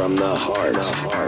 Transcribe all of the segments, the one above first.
From the heart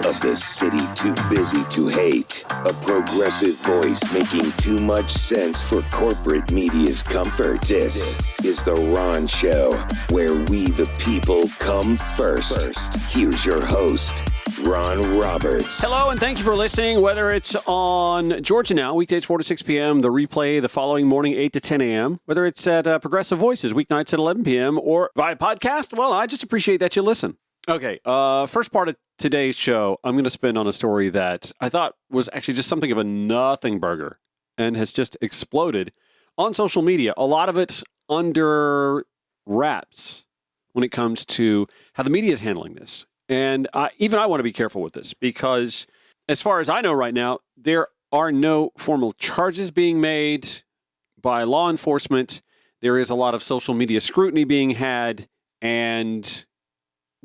of the city too busy to hate. A progressive voice making too much sense for corporate media's comfort. This is The Ron Show, where we the people come first. Here's your host, Ron Roberts. Hello, and thank you for listening, whether it's on Georgia Now, weekdays 4 to 6 p.m., the replay the following morning, 8 to 10 a.m., whether it's at Progressive Voices, weeknights at 11 p.m., or via podcast. Well, I just appreciate that you listen. Okay, first part of today's show, I'm going to spin on a story that I thought was actually just something of a nothing burger and has just exploded on social media. A lot of it under wraps when it comes to how the media is handling this. And even I want to be careful with this because as far as I know right now, there are no formal charges being made by law enforcement. There is a lot of social media scrutiny being had, and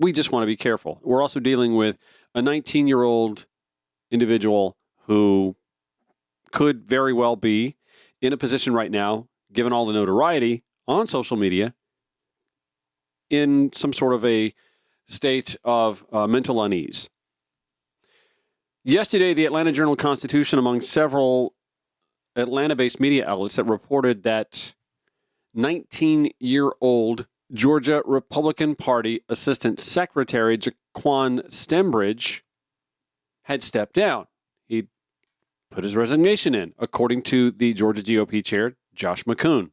we just want to be careful. We're also dealing with a 19-year-old individual who could very well be in a position right now, given all the notoriety on social media, in some sort of a state of mental unease. Yesterday, the Atlanta Journal-Constitution, among several Atlanta-based media outlets, that reported that 19-year-old Georgia Republican Party Assistant Secretary Jaquan Stembridge had stepped down. He put his resignation in, according to the Georgia GOP chair, Josh McCoon.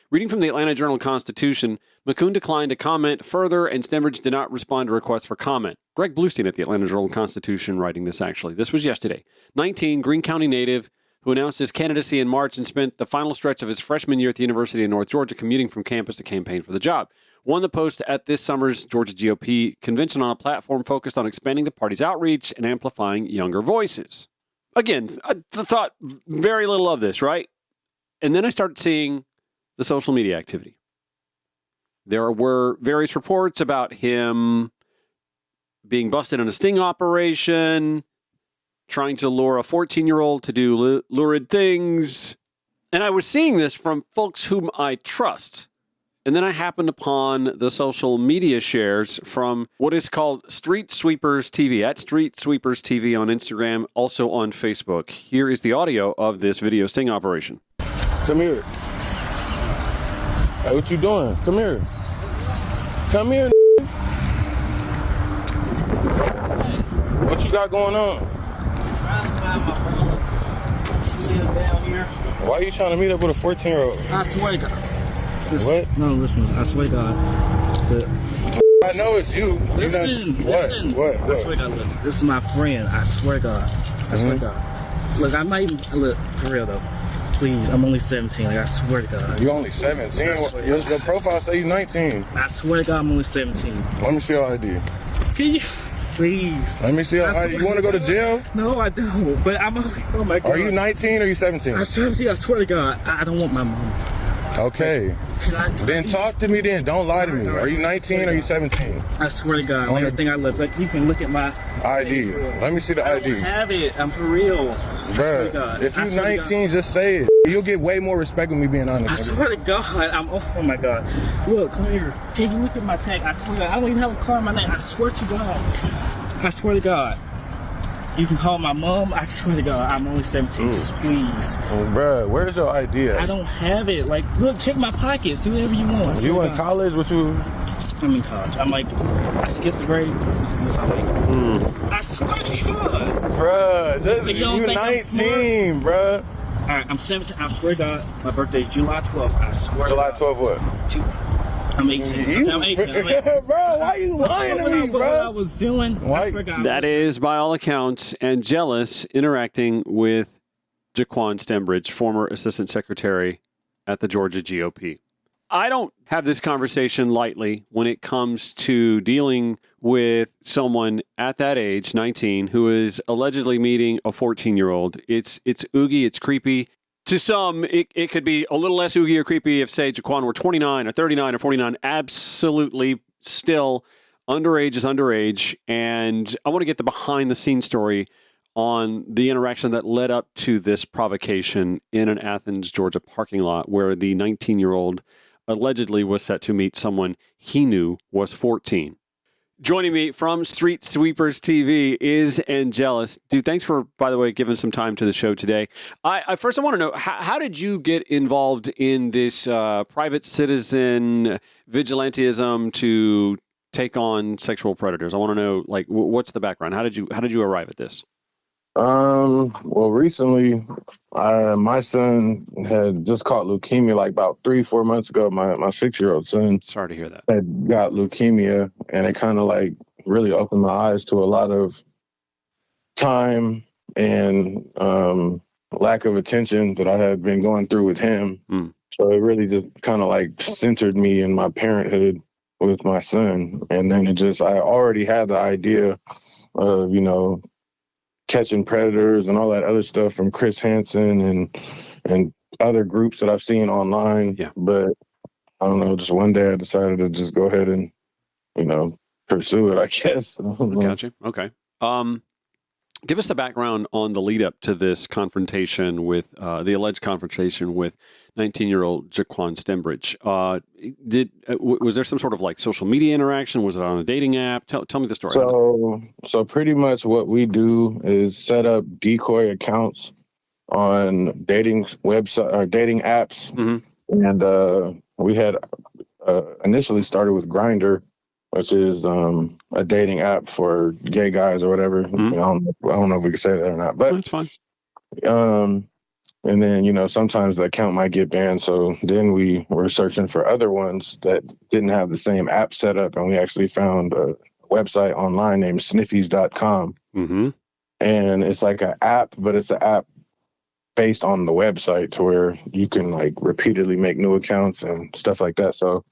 Reading from the Atlanta Journal-Constitution, McCoon declined to comment further, and Stembridge did not respond to requests for comment. Greg Bluestein at the Atlanta Journal-Constitution writing this, actually. This was yesterday. 19, Greene County native, who announced his candidacy in March and spent the final stretch of his freshman year at the University of North Georgia commuting from campus to campaign for the job, won the post at this summer's Georgia GOP convention on a platform focused on expanding the party's outreach and amplifying younger voices. Again, I thought very little of this, right? And then I started seeing the social media activity. There were various reports about him being busted in a sting operation, trying to lure a 14-year-old to do lurid things. And I was seeing this from folks whom I trust. And then I happened upon the social media shares from what is called Street Sweepers TV, at Street Sweepers TV on Instagram, also on Facebook. Here is the audio of this video sting operation. Come here. Hey, what you doing? Come here. Come here. What you got going on? Trying to find my brother. Live down here. Why are you trying to meet up with a 14-year-old? I swear to God. What? No, listen. I swear to God. I know it's you. Listen. What? I swear to God. Look, this is my friend. I swear to God. I swear to God. Look, I might even look for real though. Please, I'm only 17. Like, I swear to God. You only 17? Your profile say you 19. I swear to God, I'm only 17. Let me see your ID. Can you? Please. Let me see your ID. You want to go to jail? No, I don't. But I'm only. Oh my God. Are you 19 or are you 17? I'm 17. I swear to God. I don't want my mom. Okay. Then talk to me then. Don't lie to me. Are you 19 or are you 17? I swear to God. On everything I live. Like, you can look at my ID. Let me see the ID. I don't have it. I'm for real. Bruh, if you're 19, just say it. You'll get way more respect with me being honest. I swear to God, oh my God. Look, come here. Can you look at my tag? I swear to God, I don't even have a car in my name. I swear to God. I swear to God. You can call my mom. I swear to God, I'm only 17. Just please. Bruh, where's your ID at? I don't have it. Like, look, check my pockets. Do whatever you want. You in college? What you? I'm in college. I'm like, I skipped the grade. So like, I swear to God. Bruh, just, you you 19, bruh. All right, I'm 17. I swear to God, my birthday's July 12th. I swear July to God. 12th what? I'm 18. I'm 18. Bro, why you lying to me, bro? What I was doing. I swear to God. That is, by all accounts, Angelus interacting with Jaquan Stembridge, former assistant secretary at the Georgia GOP. I don't have this conversation lightly when it comes to dealing with someone at that age, 19, who is allegedly meeting a 14-year-old. It's oogie, it's creepy. To some, it could be a little less oogie or creepy if, say, Jaquan were 29 or 39 or 49. Absolutely still, underage is underage. And I want to get the behind-the-scenes story on the interaction that led up to this provocation in an Athens, Georgia parking lot where the 19-year-old allegedly was set to meet someone he knew was 14. Joining me from Street Sweepers TV is Angelus. Dude, thanks for, by the way, giving some time to the show today. I first I want to know, how did you get involved in this private citizen vigilantism to take on sexual predators? I want to know, like, what's the background? How did you arrive at this? Well, recently, my son had just caught leukemia like about 3-4 months ago. My 6-year-old son Sorry to hear that. had got leukemia, and it kind of like really opened my eyes to a lot of time and lack of attention that I had been going through with him. So it really just kind of like centered me in my parenthood with my son. And then I already had the idea of, catching predators and all that other stuff from Chris Hansen and other groups that I've seen online. Yeah. But I don't know, just one day I decided to just go ahead and, pursue it, I guess. Gotcha. Okay. Give us the background on the lead up to this confrontation with the alleged confrontation with 19-year-old Jaquan Stembridge. Was there some sort of like social media interaction? Was it on a dating app? Tell me the story. So pretty much what we do is set up decoy accounts on dating website or dating apps, and we had initially started with Grindr, which is a dating app for gay guys or whatever. I don't know if we can say that or not, but that's fine. And then, sometimes the account might get banned. So then we were searching for other ones that didn't have the same app set up. And we actually found a website online named sniffies.com. And it's like an app, but it's an app based on the website to where you can like repeatedly make new accounts and stuff like that. So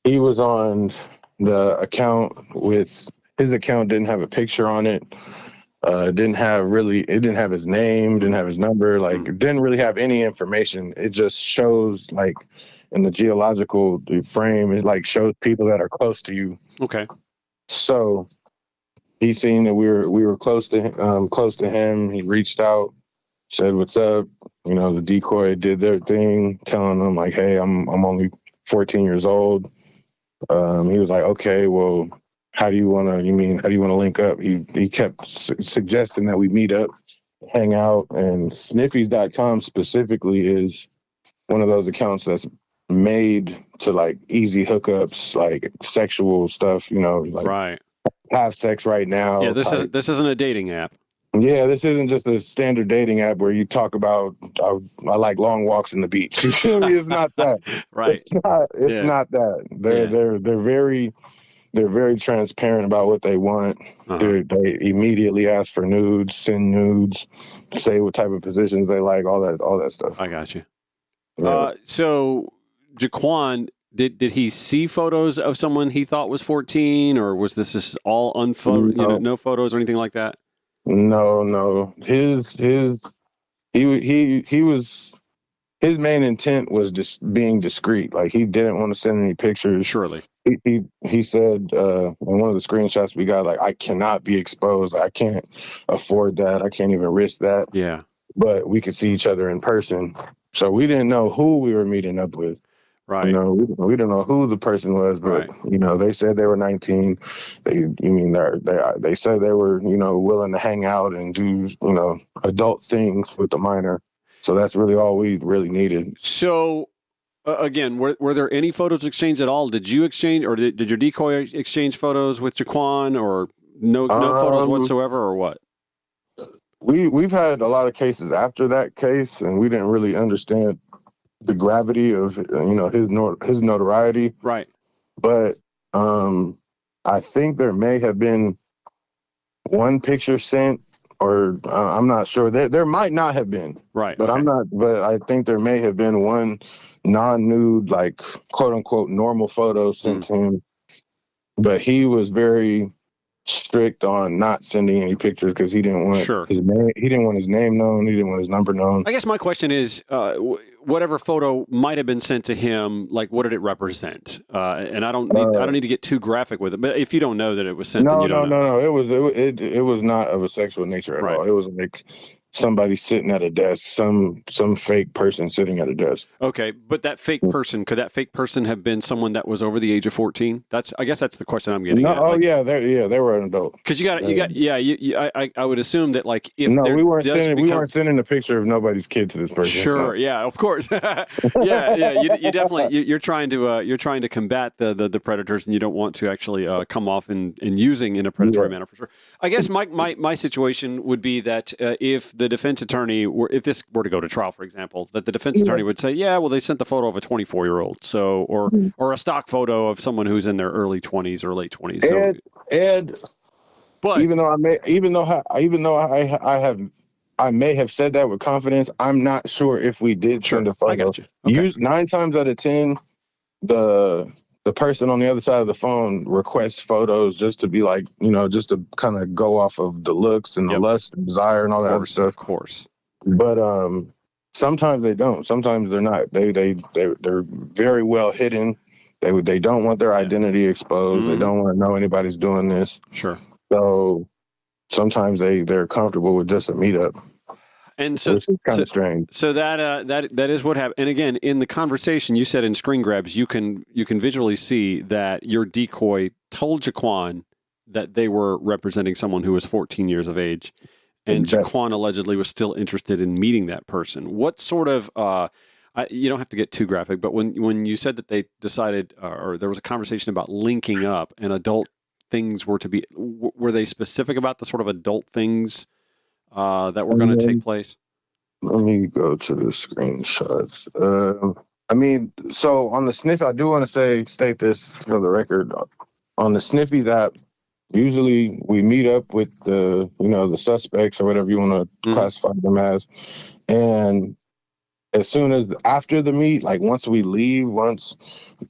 he was on the account with his account, didn't have a picture on it. It didn't have his name, didn't have his number, it didn't really have any information. It just shows like in the geological frame, it like shows people that are close to you. Okay. So he seen that we were close to him. He reached out, said, "What's up?" The decoy did their thing, telling them like, "Hey, I'm only 14 years old." He was like, "Okay, well, how do you want to link up?" He kept suggesting that we meet up, hang out, and sniffies.com specifically is one of those accounts that's made to like easy hookups, like sexual stuff, Right. Have sex right now. Yeah, this isn't a dating app. Yeah, this isn't just a standard dating app where you talk about I like long walks in the beach. You feel me? It's not that. Right. It's not that. They're very transparent about what they want. They immediately ask for nudes, send nudes, say what type of positions they like, all that stuff. I got you. Yeah. So Jaquan, did he see photos of someone he thought was 14, or was this just all unphoto, no photos or anything like that? No. His main intent was just being discreet. Like he didn't want to send any pictures. Surely. He said in one of the screenshots we got, like, I cannot be exposed. I can't afford that. I can't even risk that. Yeah. But we could see each other in person. So we didn't know who we were meeting up with. Right. We didn't know who the person was, but they said they were 19. They said they were, willing to hang out and do, adult things with the minor. So that's really all we really needed. So again, were there any photos exchanged at all? Did you exchange, or did your decoy exchange photos with Jaquan, or no photos whatsoever, or what? We've had a lot of cases after that case, and we didn't really understand the gravity of his notoriety. Right. But I think there may have been one picture sent, or I'm not sure. There might not have been. Right. But okay. But I think there may have been one non-nude, like quote unquote normal photo sent to him. But he was very strict on not sending any pictures because he didn't want his name. He didn't want his name known. He didn't want his number known. I guess my question is, whatever photo might have been sent to him, like, what did it represent? And I don't need to get too graphic with it. But if you don't know that it was sent, then you don't know. No. It was not of a sexual nature at all. It was like somebody sitting at a desk, some fake person sitting at a desk. Okay, but that fake person, could that fake person have been someone that was over the age of 14? I guess that's the question I'm getting at. Oh, yeah, they were an adult. Because I would assume that, like, if we weren't sending a picture of nobody's kid to this person. Sure, yeah, of course, you definitely you're trying to combat the predators, and you don't want to actually come off and using in a predatory manner, for sure. I guess my situation would be that if the defense attorney if this were to go to trial, for example, that the defense attorney would say, yeah, well, they sent the photo of a 24-year-old, so or a stock photo of someone who's in their early 20s or late 20s. So, Ed, but even though I may have said that with confidence, I'm not sure if we did send a photo. I got you. Okay. 9 times out of 10, the person on the other side of the phone requests photos just to be like, just to kind of go off of the looks and the lust and desire and all that other stuff. Of course. But sometimes they don't. Sometimes they're not. They're very well hidden. They don't want their identity exposed. Mm-hmm. They don't want to know anybody's doing this. Sure. So sometimes they're comfortable with just a meetup. And so it's kind of strange. So that is what happened. And again, in the conversation, you said in screen grabs, you can visually see that your decoy told Jaquan that they were representing someone who was 14 years of age, and Jaquan allegedly was still interested in meeting that person. What sort of you don't have to get too graphic, but when you said that they decided, or there was a conversation about linking up and adult things were to be, were they specific about the sort of adult things that were going to take place? Let me go to the screenshots. So on the Sniffy, I do want to state this for the record. On the Sniffy app, usually we meet up with the suspects or whatever you want to classify them as, and as soon as after the meet, like once we leave, once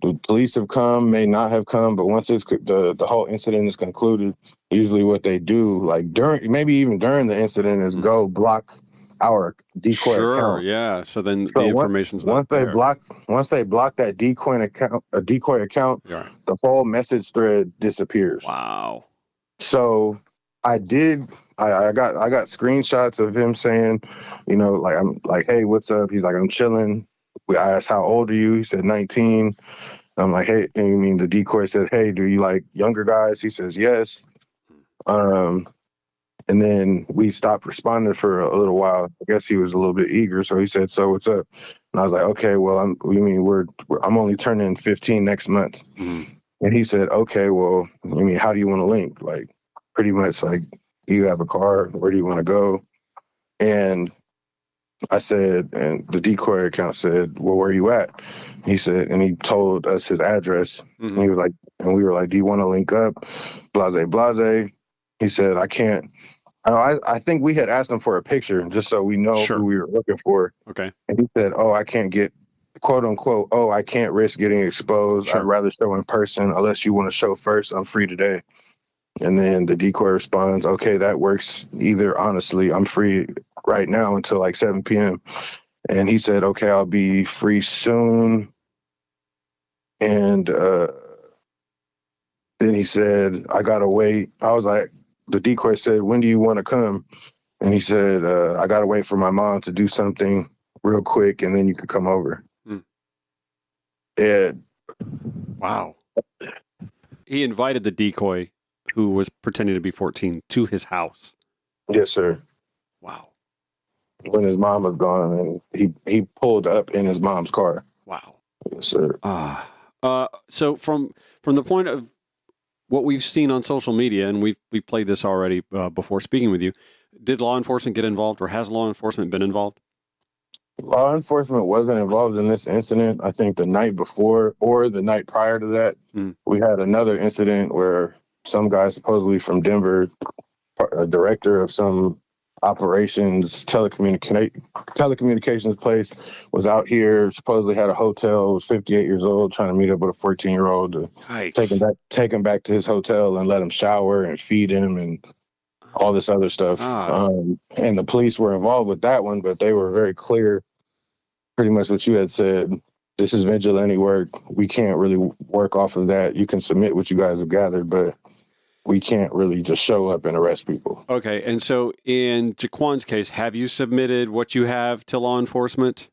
the police have come, may not have come, but once it's the whole incident is concluded, usually what they do, like maybe even during the incident, is go block our decoy account. Sure, yeah. So then the information's once not they there. Once they block that decoy account, Yeah. the whole message thread disappears. Wow. So I got screenshots of him saying, like, I'm like, hey, what's up? He's like, I'm chilling. I asked, how old are you? He said 19. I'm like, hey, the decoy said, hey, do you like younger guys? He says, yes. And then we stopped responding for a little while. I guess he was a little bit eager. So he said, so what's up? And I was like, okay, well, I'm only turning 15 next month. Mm-hmm. And he said, okay, well, how do you want to link? Like, pretty much like, do you have a car? Where do you want to go? And I said, and the decoy account said, well, where are you at? He said, and he told us his address. Mm-hmm. And he was like, and we were like, do you want to link up? Blase, blase. He said, I can't. I think we had asked him for a picture just so we know who we were looking for. Okay. And he said, oh, I can't get, quote unquote, oh, I can't risk getting exposed. Sure. I'd rather show in person unless you want to show first. I'm free today. And then the decoy responds, okay, that works either. Honestly, I'm free right now until like 7 p.m. And he said, okay, I'll be free soon. And then he said, I got to wait. I was like, the decoy said, when do you want to come? And he said, I got to wait for my mom to do something real quick, and then you could come over. And wow. He invited the decoy, who was pretending to be 14, to his house. Yes, sir. Wow. When his mom was gone, and he pulled up in his mom's car. Wow. Yes, sir. So from the point of what we've seen on social media, and we played this already before speaking with you, did law enforcement get involved, or has law enforcement been involved? Law enforcement wasn't involved in this incident. I think the night before or the night prior to that, we had another incident where some guy supposedly from Denver, a director of some operations telecommunications place, was out here, supposedly had a hotel, was 58 years old, trying to meet up with a 14-year-old to take him back to his hotel and let him shower and feed him and all this other stuff. And the police were involved with that one, but they were very clear, pretty much what you had said. This is vigilante work. We can't really work off of that. You can submit what you guys have gathered, but we can't really just show up and arrest people. Okay. And so in Jaquan's case, have you submitted what you have to law enforcement?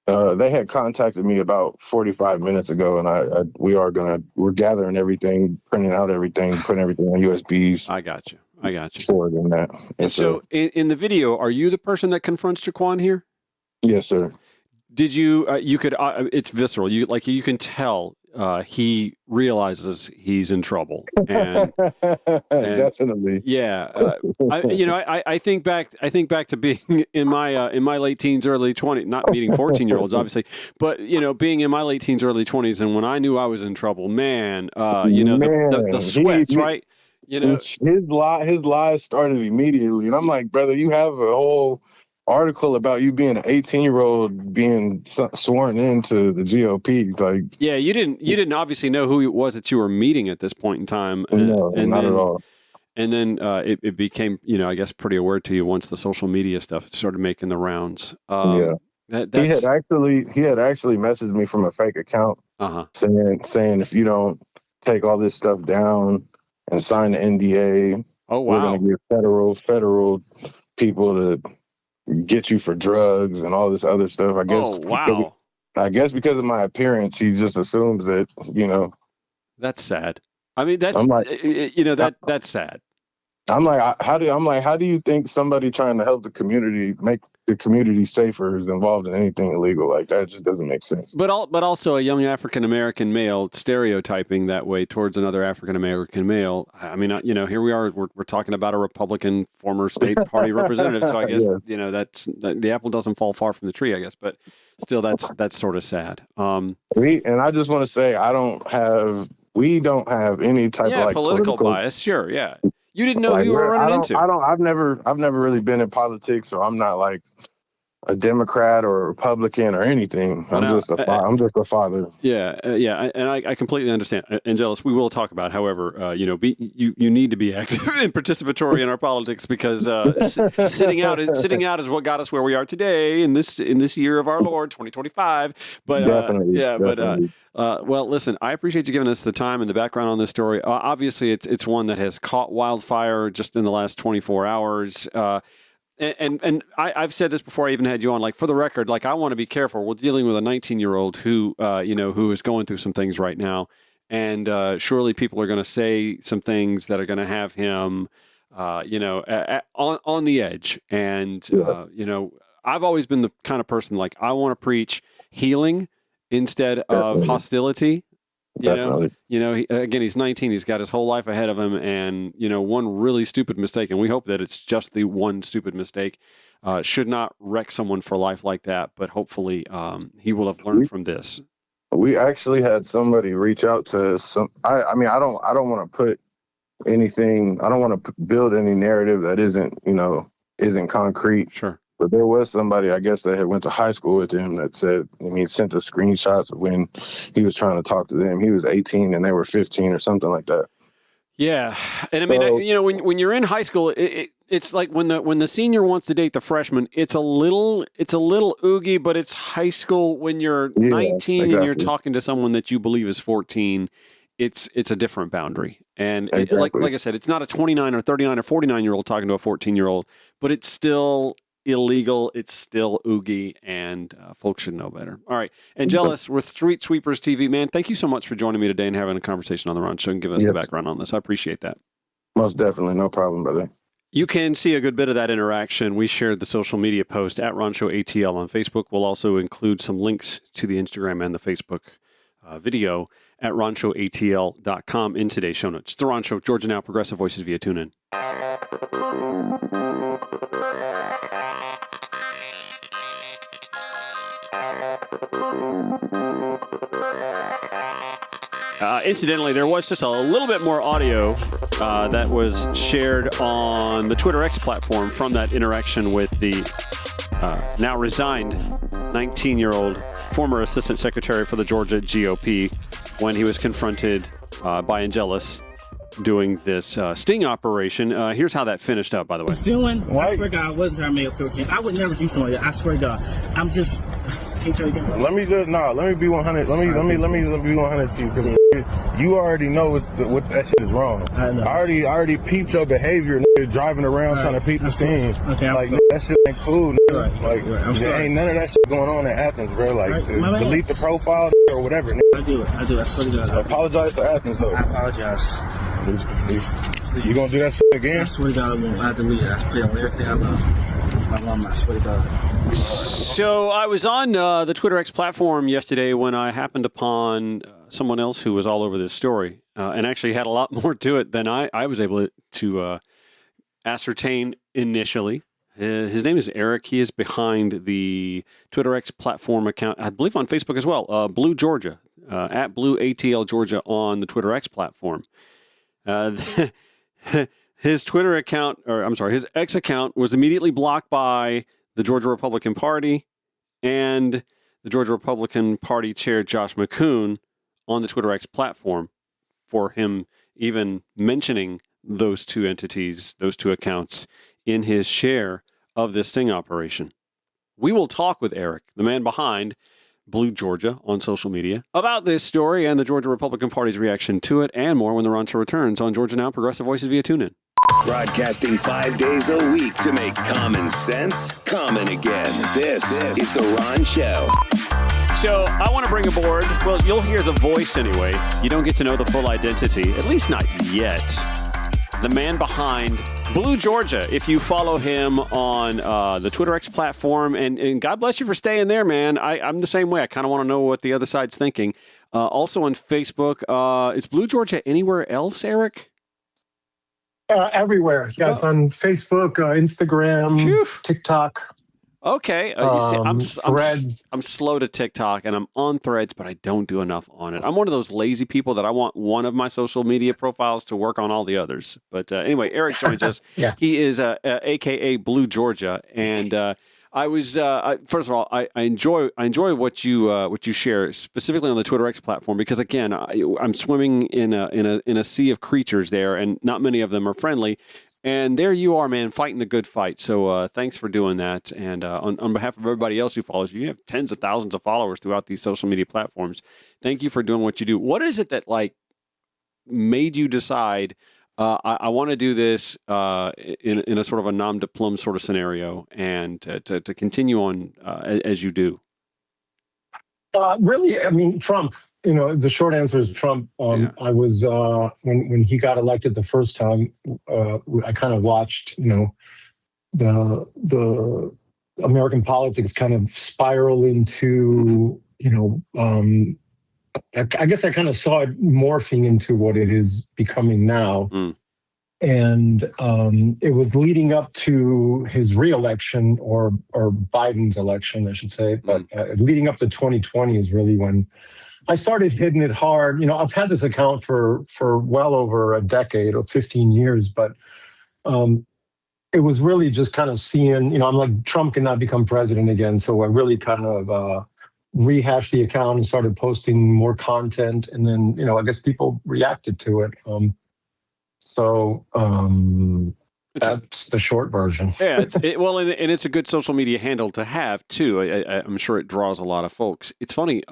They had contacted me about 45 minutes ago, and we're gathering everything, printing out everything, putting everything on USBs. I got you. Forwarding that. And so in the video, are you the person that confronts Jaquan here? Yes, sir. Did you, it's visceral. You can tell he realizes he's in trouble. And definitely. Yeah. I think back to being in my late teens, early 20s, not meeting 14-year-olds, obviously, but, being in my late teens, early 20s. And when I knew I was in trouble, the sweats, right? His lies started immediately. And I'm like, brother, you have a whole article about you being an 18-year-old being sworn into the GOP. Like, yeah, you didn't obviously know who it was that you were meeting at this point in time. No, not at all. And then it became, I guess, pretty aware to you once the social media stuff started making the rounds. He had actually messaged me from a fake account, saying if you don't take all this stuff down and sign the NDA, we're going to get federal people to get you for drugs and all this other stuff. I guess. I guess because of my appearance, he just assumes that, That's sad. I mean, that's that's sad. I'm like, how do you think somebody trying to help the community make the community safer is involved in anything illegal? Like, that just doesn't make sense. But also a young African American male stereotyping that way towards another African American male. I mean, here we are. We're talking about a Republican former state party representative. So I guess that's the apple doesn't fall far from the tree, I guess. But still, that's sort of sad. And I just want to say, we don't have any type of political bias. Sure, yeah. You didn't know who you were running into. I've never really been in politics, so I'm not like a Democrat or a Republican or anything. I'm just a father. Yeah, and I completely understand. Angelus, we will talk about, however, you need to be active and participatory in our politics because sitting out is what got us where we are today in this year of our Lord 2025. But definitely. Well, listen, I appreciate you giving us the time and the background on this story. Obviously, it's one that has caught wildfire just in the last 24 hours. And I've said this before I even had you on, like, for the record, like, I want to be careful. We're dealing with a 19-year-old who is going through some things right now. And surely people are going to say some things that are going to have him, on the edge. And, I've always been the kind of person, like, I want to preach healing instead of hostility. He's 19. He's got his whole life ahead of him, and one really stupid mistake, and we hope that it's just the one stupid mistake, should not wreck someone for life like that. But hopefully, he will have learned from this. We actually had somebody reach out to some. I don't want to put anything. I don't want to build any narrative that isn't concrete. Sure. But there was somebody, I guess, that had went to high school with him that said, sent us screenshots of when he was trying to talk to them. He was 18 and they were 15 or something like that. Yeah. And I mean, when you're in high school, it's like when the senior wants to date the freshman, it's a little oogie, but it's high school when you're 19 exactly. And you're talking to someone that you believe is 14. It's a different boundary. And like I said, it's not a 29 or 39 or 49-year-old talking to a 14-year-old, but it's still illegal. It's still oogie, and folks should know better. All right. Angelus with Street Sweepers TV. Man, thank you so much for joining me today and having a conversation on the Ron Show and giving us the background on this. I appreciate that. Most definitely. No problem, brother. You can see a good bit of that interaction. We shared the social media post at Ron Show ATL on Facebook. We'll also include some links to the Instagram and the Facebook video at ronshowatl.com in today's show notes. It's The Ron Show, Georgia Now, Progressive Voices via TuneIn. Incidentally, there was just a little bit more audio that was shared on the Twitter X platform from that interaction with the now resigned 19-year-old former assistant secretary for the Georgia GOP when he was confronted by Angelus doing this sting operation. Here's how that finished up, by the way. I swear to God, I wasn't trying to make a throat again. I would never do something like that. I swear to God. I'm just... Can't tell you again. Let me be 100. Let me be 100 to you. you already know what that shit is wrong. I know. I already peeped your behavior, nigga, driving around trying to peep the scene. Okay, I'm like, sorry. that shit ain't cool, nigga. Right, like, I'm there sorry. ain't none of that shit going on in Athens, bro. Like, Right, my man. delete the profile or whatever, nigga. I do. I swear to God. Apologize to Athens, though. I apologize. You gonna do that shit again? I swear to God, I won't. I delete it. I play on everything I love. My mom, I swear to God. So I was on the Twitter X platform yesterday when I happened upon someone else who was all over this story and actually had a lot more to it than I was able to ascertain initially. His name is Eric. He is behind the Twitter X platform account, I believe on Facebook as well, Blue Georgia, at Blue ATL Georgia on the Twitter X platform. His Twitter account, his X account was immediately blocked by the Georgia Republican Party and the Georgia Republican Party chair, Josh McCoon, on the Twitter X platform for him even mentioning those two entities, those two accounts in his share of this sting operation. We will talk with Eric, the man behind Blue Georgia on social media, about this story and the Georgia Republican Party's reaction to it and more when the Ron Show returns on Georgia Now, Progressive Voices via TuneIn. Broadcasting 5 days a week to make common sense common again. This is The Ron Show. So I want to bring aboard, well, you'll hear the voice anyway. You don't get to know the full identity, at least not yet. The man behind Blue Georgia, if you follow him on the Twitter X platform, and God bless you for staying there, man. I'm the same way. I kind of want to know what the other side's thinking. Also on Facebook, is Blue Georgia anywhere else, Eric? Everywhere. Yeah, it's on Facebook, Instagram, TikTok. Okay. You see, Threads. I'm slow to TikTok and I'm on Threads, but I don't do enough on it. I'm one of those lazy people that I want one of my social media profiles to work on all the others. But anyway, Eric joins us. Yeah. He is AKA Blue Georgia, and I was first of all, I enjoy what you share specifically on the Twitter X platform because again, I'm swimming in a sea of creatures there, and not many of them are friendly. And there you are, man, fighting the good fight. So thanks for doing that. And on behalf of everybody else who follows you, you have tens of thousands of followers throughout these social media platforms. Thank you for doing what you do. What is it that made you decide? I want to do this in a sort of a nom de plume sort of scenario, and to continue on as you do. Really, I mean, Trump. You know, the short answer is Trump. I was when he got elected the first time. I kind of watched, the American politics kind of spiral into, I guess I kind of saw it morphing into what it is becoming now. And it was leading up to his reelection or Biden's election, I should say. But leading up to 2020 is really when I started hitting it hard. You know, I've had this account for well over a decade or 15 years, but it was really just kind of seeing, I'm like, Trump cannot become president again. So I really kind of rehashed the account and started posting more content. And then, I guess people reacted to it. That's the short version. Yeah, and it's a good social media handle to have too. I'm sure it draws a lot of folks. It's funny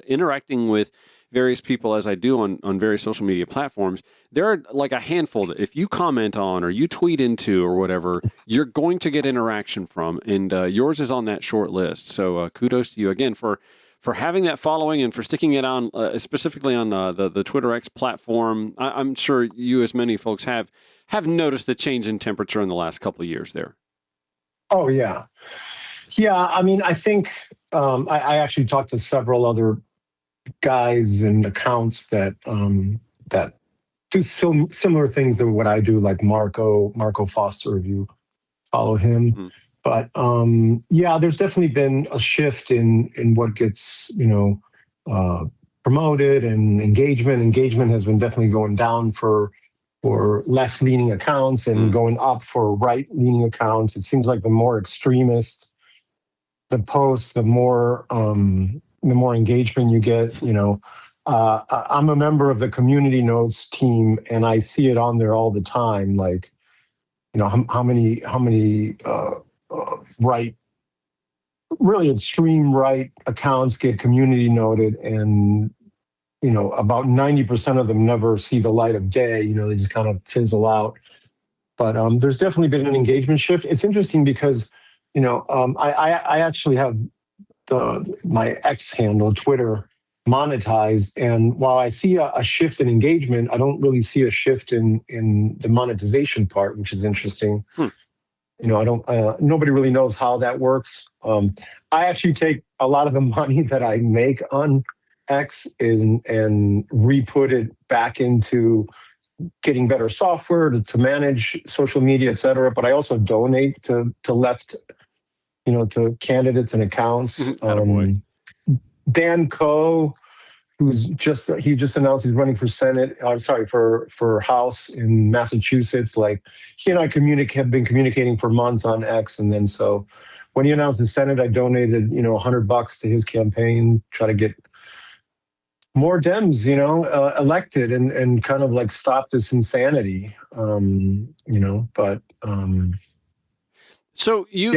interacting with various people as I do on various social media platforms. There are like a handful that if you comment on or you tweet into or whatever, you're going to get interaction from, and yours is on that short list. So kudos to you again for having that following and for sticking it on specifically on the Twitter X platform. I'm sure you, as many folks have noticed the change in temperature in the last couple of years there. Oh, yeah. Yeah, I mean, I think I actually talked to several other guys and accounts that do similar things to what I do, like Marco Foster, if you follow him. But there's definitely been a shift in what gets, promoted and engagement. Engagement has been definitely going down for left-leaning accounts and going up for right-leaning accounts. It seems like the more extremist the post, the more engagement you get. I'm a member of the community notes team, and I see it on there all the time. Like, how many right, really extreme right accounts get community noted, and about 90% of them never see the light of day. They just kind of fizzle out. But there's definitely been an engagement shift. It's interesting because, I actually have my X handle, Twitter, monetized. And while I see a shift in engagement, I don't really see a shift in the monetization part, which is interesting. Nobody really knows how that works. I actually take a lot of the money that I make on X and re-put it back into getting better software to manage social media, et cetera. But I also donate to left, to candidates and accounts. Dan Coe, he just announced he's running for Senate. For House in Massachusetts. Like, he and I have been communicating for months on X, and then so when he announced the Senate, I donated $100 to his campaign, try to get more Dems, elected and kind of like stop this insanity. So you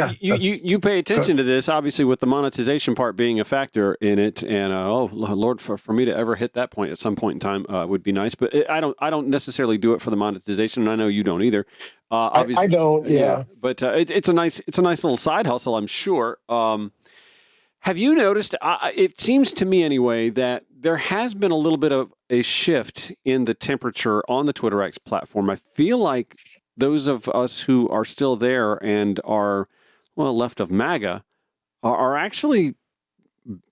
pay attention to this, obviously, with the monetization part being a factor in it, and Lord, for me to ever hit that point at some point in time would be nice. But I don't necessarily do it for the monetization, and I know you don't either. Obviously, I don't. Yeah. But it's a nice little side hustle, I'm sure. Have you noticed? It seems to me anyway that there has been a little bit of a shift in the temperature on the Twitter X platform. I feel like those of us who are still there and are, left of MAGA are actually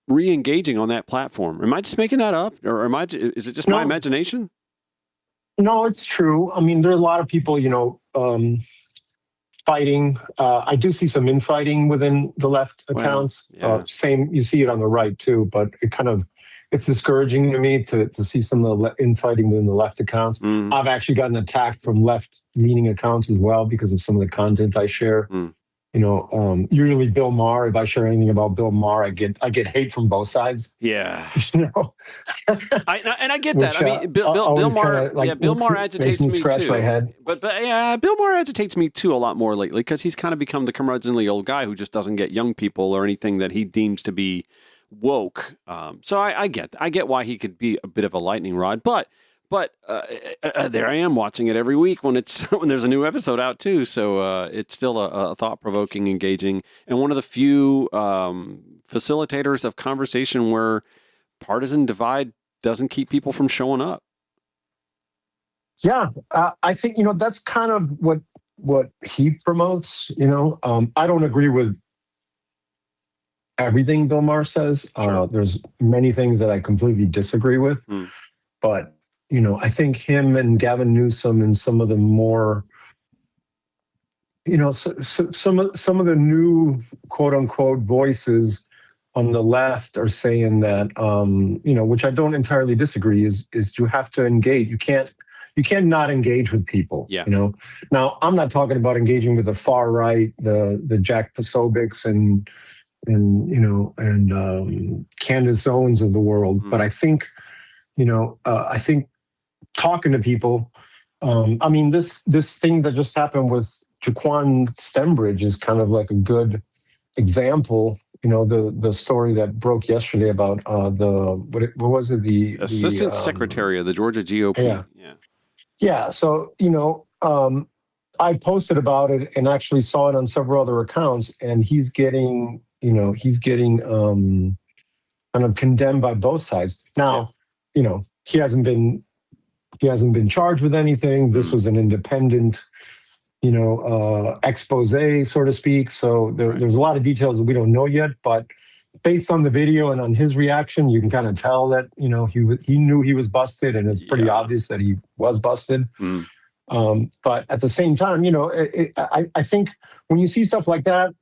re-engaging on that platform. Am I just making that up, or is it just my imagination? No, it's true. I mean, there are a lot of people, fighting. I do see some infighting within the left accounts. Same, you see it on the right too, but it's discouraging to me to see some of the infighting within the left accounts. I've actually gotten attacked from left-leaning accounts as well because of some of the content I share. Usually Bill Maher, if I share anything about Bill Maher, I get hate from both sides. Yeah. I get Which, that. I mean, Bill Maher, Bill Maher agitates me too. My head. But Bill Maher agitates me too a lot more lately because he's kind of become the curmudgeonly old guy who just doesn't get young people or anything that he deems to be woke. So I get why he could be a bit of a lightning rod, but there I am watching it every week when there's a new episode out too. So it's still a thought-provoking, engaging, and one of the few facilitators of conversation where partisan divide doesn't keep people from showing up. Yeah, I think that's kind of what he promotes. I don't agree with everything Bill Maher says. Sure. There's many things that I completely disagree with, but I think him and Gavin Newsom and some of the more, some of the new quote unquote voices on the left are saying that, which I don't entirely disagree, is you have to engage. You can't not engage with people. Yeah. Now I'm not talking about engaging with the far right, the Jack Posobics and Candace Owens of the world, but I think talking to people, this thing that just happened with Jaquan Stembridge is kind of like a good example. The story that broke yesterday about what was it? The assistant secretary of the Georgia GOP. Yeah. So I posted about it and actually saw it on several other accounts, and he's getting kind of condemned by both sides. Now, he hasn't been charged with anything. This was an independent, expose, so to speak. So there's a lot of details that we don't know yet, but based on the video and on his reaction, you can kind of tell that, he knew he was busted, and it's pretty obvious that he was busted. But at the same time, I think when you see stuff like that,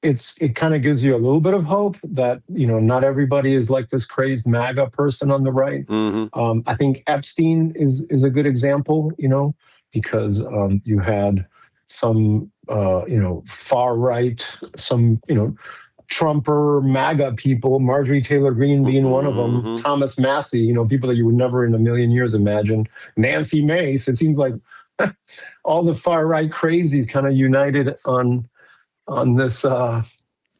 it kind of gives you a little bit of hope that, not everybody is like this crazed MAGA person on the right. I think Epstein is a good example, because you had some, far right, some, Trumper MAGA people, Marjorie Taylor Greene being one of them, Thomas Massey, people that you would never in a million years imagine, Nancy Mace. It seems like all the far right crazies kind of united on this.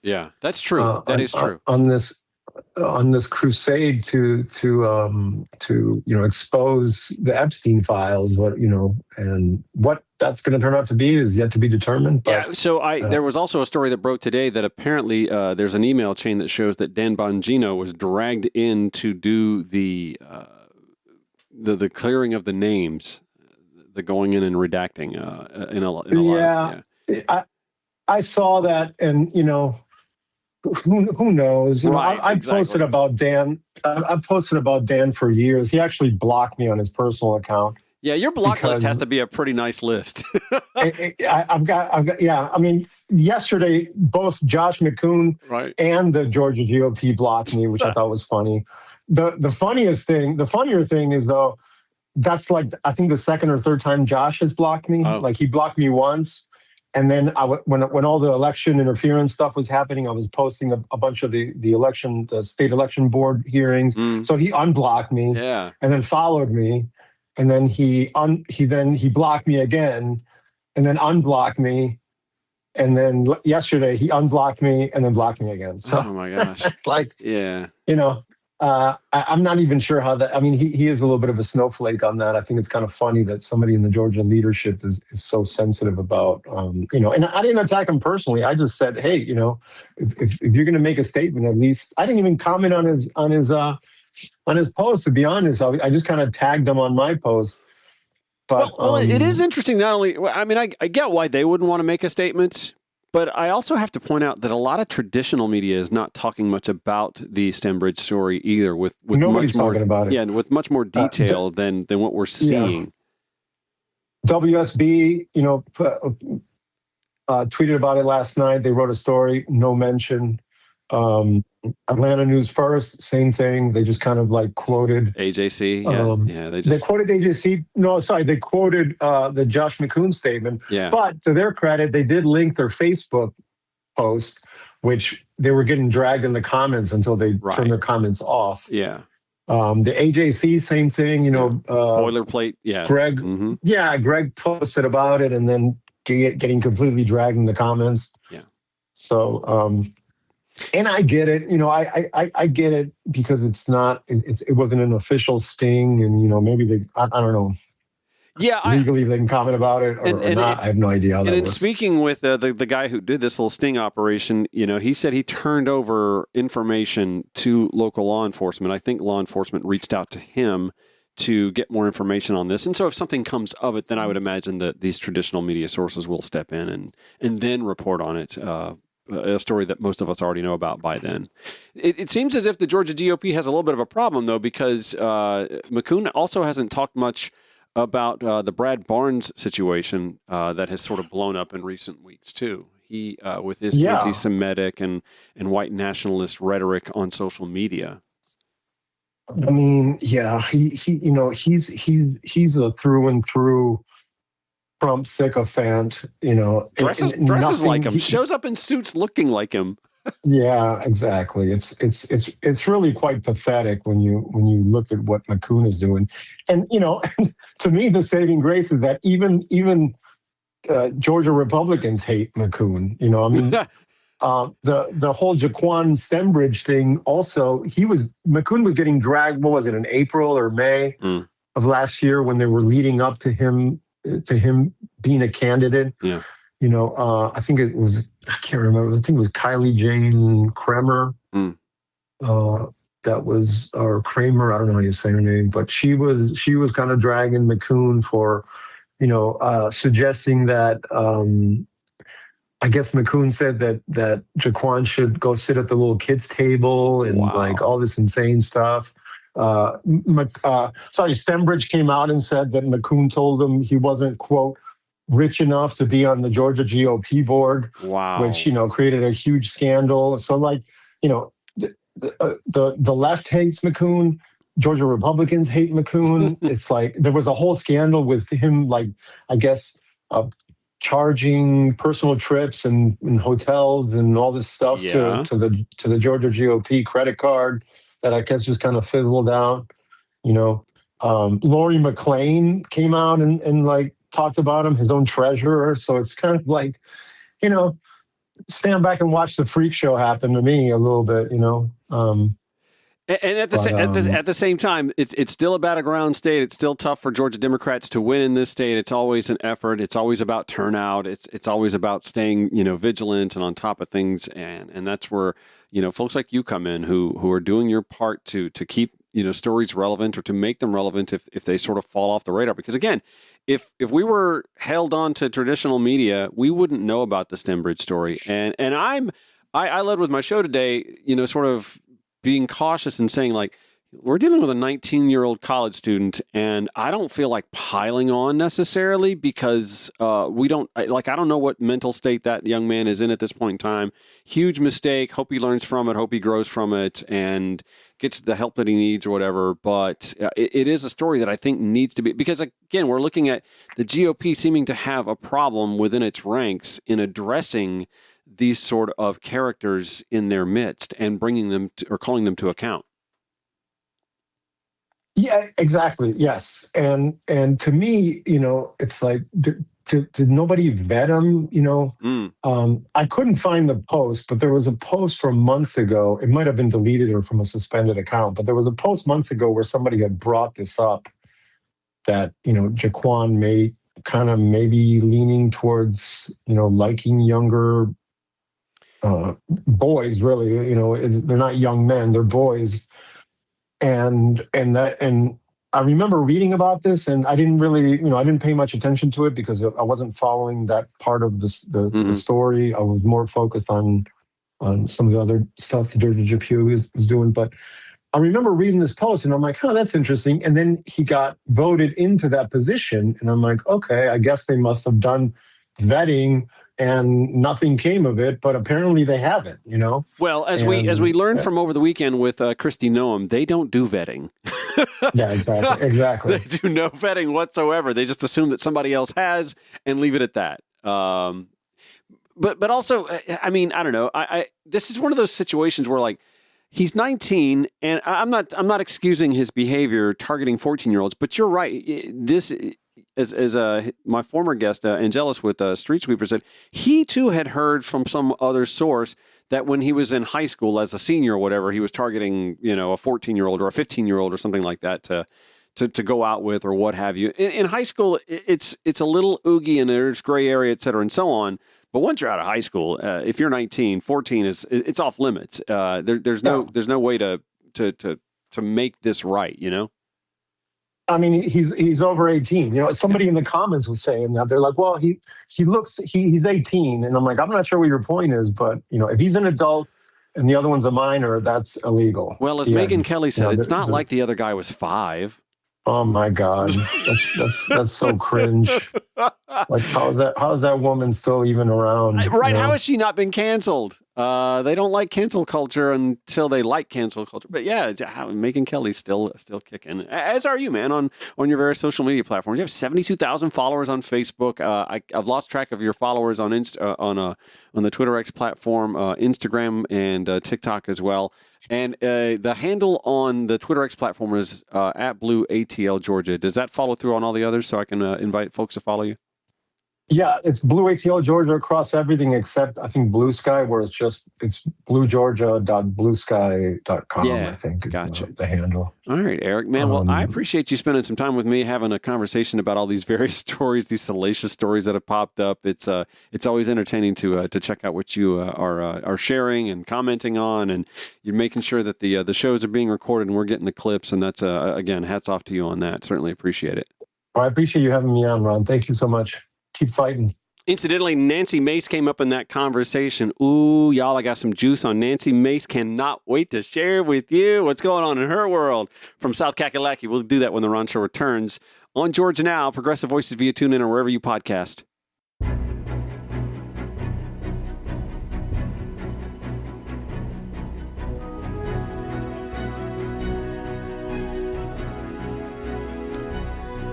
Yeah, that's true. That is true. On this on this crusade to expose the Epstein files. And what that's going to turn out to be is yet to be determined. But, yeah. So there was also a story that broke today that apparently there's an email chain that shows that Dan Bongino was dragged in to do the clearing of the names, the going in and redacting in a lot. Yeah. I saw that, and who knows? Right, I exactly. posted about Dan. I've posted about Dan for years. He actually blocked me on his personal account. Yeah, your block list has to be a pretty nice list. I've got. Yeah, I mean, yesterday both Josh McCoon and the Georgia GOP blocked me, which I thought was funny. The funnier thing is though, that's like I think the second or third time Josh has blocked me. Oh. Like he blocked me once. And then when all the election interference stuff was happening, I was posting a bunch of the state election board hearings. So he unblocked me, and then followed me, and then he blocked me again, and then unblocked me, and then yesterday he unblocked me and then blocked me again. So, oh my gosh! I'm not even sure how that. I mean, he is a little bit of a snowflake on that. I think it's kind of funny that somebody in the Georgia leadership is so sensitive about, And I didn't attack him personally. I just said, hey, if you're going to make a statement, at least I didn't even comment on his post. To be honest, I just kind of tagged him on my post. But well, it is interesting. Not only, I mean, I get why they wouldn't want to make a statement. But I also have to point out that a lot of traditional media is not talking much about the Stembridge story either. With nobody's much more, talking about it. Yeah, with much more detail than what we're seeing. Yeah. WSB, tweeted about it last night. They wrote a story, no mention. Atlanta News First, same thing. They just kind of like quoted AJC. They quoted AJC. No, sorry, they quoted the Josh McCoon statement. Yeah. But to their credit, they did link their Facebook post, which they were getting dragged in the comments until they turned their comments off. Yeah. The AJC, same thing. Boilerplate. Yeah. Greg. Mm-hmm. Yeah, Greg posted about it, and then getting completely dragged in the comments. Yeah. So. And I get it, I get it because it wasn't an official sting, and maybe I don't know. Yeah, legally they can comment about it or not. I have no idea how that works. Speaking with the guy who did this little sting operation, he said he turned over information to local law enforcement. I think law enforcement reached out to him to get more information on this, and so if something comes of it, then I would imagine that these traditional media sources will step in and then report on it. A story that most of us already know about by then. It seems as if the Georgia GOP has a little bit of a problem, though, because McCoon also hasn't talked much about the Brad Barnes situation that has sort of blown up in recent weeks, too. He, with his anti-Semitic and white nationalist rhetoric on social media. I mean, yeah, he's a through and through Trump sycophant, dresses like him, shows up in suits looking like him. Yeah, exactly. It's really quite pathetic when you look at what McCoon is doing, and to me the saving grace is that even Georgia Republicans hate McCoon. I mean, the whole Jaquan Stembridge thing. Also, McCoon was getting dragged. What was it, in April or May of last year when they were leading up to him being a candidate. Yeah. I think it was, I can't remember. I think it was Kylie Jane Kramer. That was, or Kramer, I don't know how you say her name, but she was kind of dragging McCoon for, suggesting that, I guess McCoon said that Jaquan should go sit at the little kids table and like all this insane stuff. Stembridge came out and said that McCoon told him he wasn't, quote, rich enough to be on the Georgia GOP board, which, created a huge scandal. So the left hates McCoon. Georgia Republicans hate McCoon. It's like there was a whole scandal with him, like, I guess, charging personal trips and hotels and all this stuff to the Georgia GOP credit card that I guess just kind of fizzled out. Lori McClain came out and like talked about him, his own treasurer. So it's kind of like, stand back and watch the freak show happen to me a little bit, And at the same time, it's still a battleground state. It's still tough for Georgia Democrats to win in this state. It's always an effort. It's always about turnout. It's always about staying, vigilant and on top of things. And that's where, folks like you come in who are doing your part to keep, stories relevant or to make them relevant if they sort of fall off the radar. Because again, if we were held on to traditional media, we wouldn't know about the Stembridge story. And I led with my show today, sort of being cautious and saying, like, we're dealing with a 19-year-old college student, and I don't feel like piling on necessarily because I don't know what mental state that young man is in at this point in time. Huge mistake. Hope he learns from it. Hope he grows from it and gets the help that he needs or whatever. But it is a story that I think needs to be, because again, we're looking at the GOP seeming to have a problem within its ranks in addressing these sort of characters in their midst and bringing them to, or calling them to account. Yeah, exactly. Yes. And to me, it's like, did nobody vet him? I couldn't find the post, but there was a post from months ago. It might have been deleted or from a suspended account, but there was a post months ago where somebody had brought this up that, Jaquan may kind of maybe leaning towards, liking younger boys, really. They're not young men, they're boys. And I remember reading about this, and I didn't really, I didn't pay much attention to it because I wasn't following that part of the story. I was more focused on some of the other stuff that Georgia GPU was doing. But I remember reading this post, and I'm like, oh, that's interesting. And then he got voted into that position, and I'm like, okay, I guess they must have done vetting and nothing came of it, but apparently they haven't, Well, as we learned from over the weekend with Christy Noam, they don't do vetting. Yeah, exactly. They do no vetting whatsoever. They just assume that somebody else has and leave it at that. But also, I mean, I don't know. This is one of those situations where, like, he's 19, and I'm not excusing his behavior targeting 14-year-olds, but you're right. This, as my former guest, Angelus with Street Sweeper said, he too had heard from some other source that when he was in high school as a senior or whatever, he was targeting, a 14-year-old or a 15-year-old or something like that to go out with or what have you. In high school, it's a little oogie and there's gray area, et cetera, and so on. But once you're out of high school, if you're 19, 14 it's off limits. There's no way to make this right, I mean, he's over 18. Somebody in the comments was saying that. They're like, well, he's 18. And I'm like, I'm not sure what your point is, but if he's an adult and the other one's a minor, that's illegal. Well, as Megyn Kelly said, it's not like the other guy was 5. Oh my God, that's so cringe. Like, how is that woman still even around? Right? How has she not been canceled? They don't like cancel culture until they like cancel culture. But yeah, Megyn Kelly's still kicking. As are you, man, on your various social media platforms. You have 72,000 followers on Facebook. I've lost track of your followers on the Twitter X platform, Instagram, and TikTok as well. And the handle on the Twitter X platform is at BlueATL Georgia. Does that follow through on all the others so I can invite folks to follow you? Yeah, it's BlueATL Georgia across everything except, I think, Blue Sky, where it's bluegeorgia.bluesky.com, I think is gotcha. The handle. All right, Eric, man. Well, I appreciate you spending some time with me, having a conversation about all these various stories, these salacious stories that have popped up. It's always entertaining to check out what you are sharing and commenting on, and you're making sure that the shows are being recorded and we're getting the clips. And that's again, hats off to you on that. Certainly appreciate it. Well, I appreciate you having me on, Ron. Thank you so much. Keep fighting. Incidentally, Nancy Mace came up in that conversation. Ooh, y'all, I got some juice on Nancy Mace. Cannot wait to share with you what's going on in her world from South Kakalaki. We'll do that when the Ron Show returns on Georgia Now, Progressive Voices via TuneIn or wherever you podcast.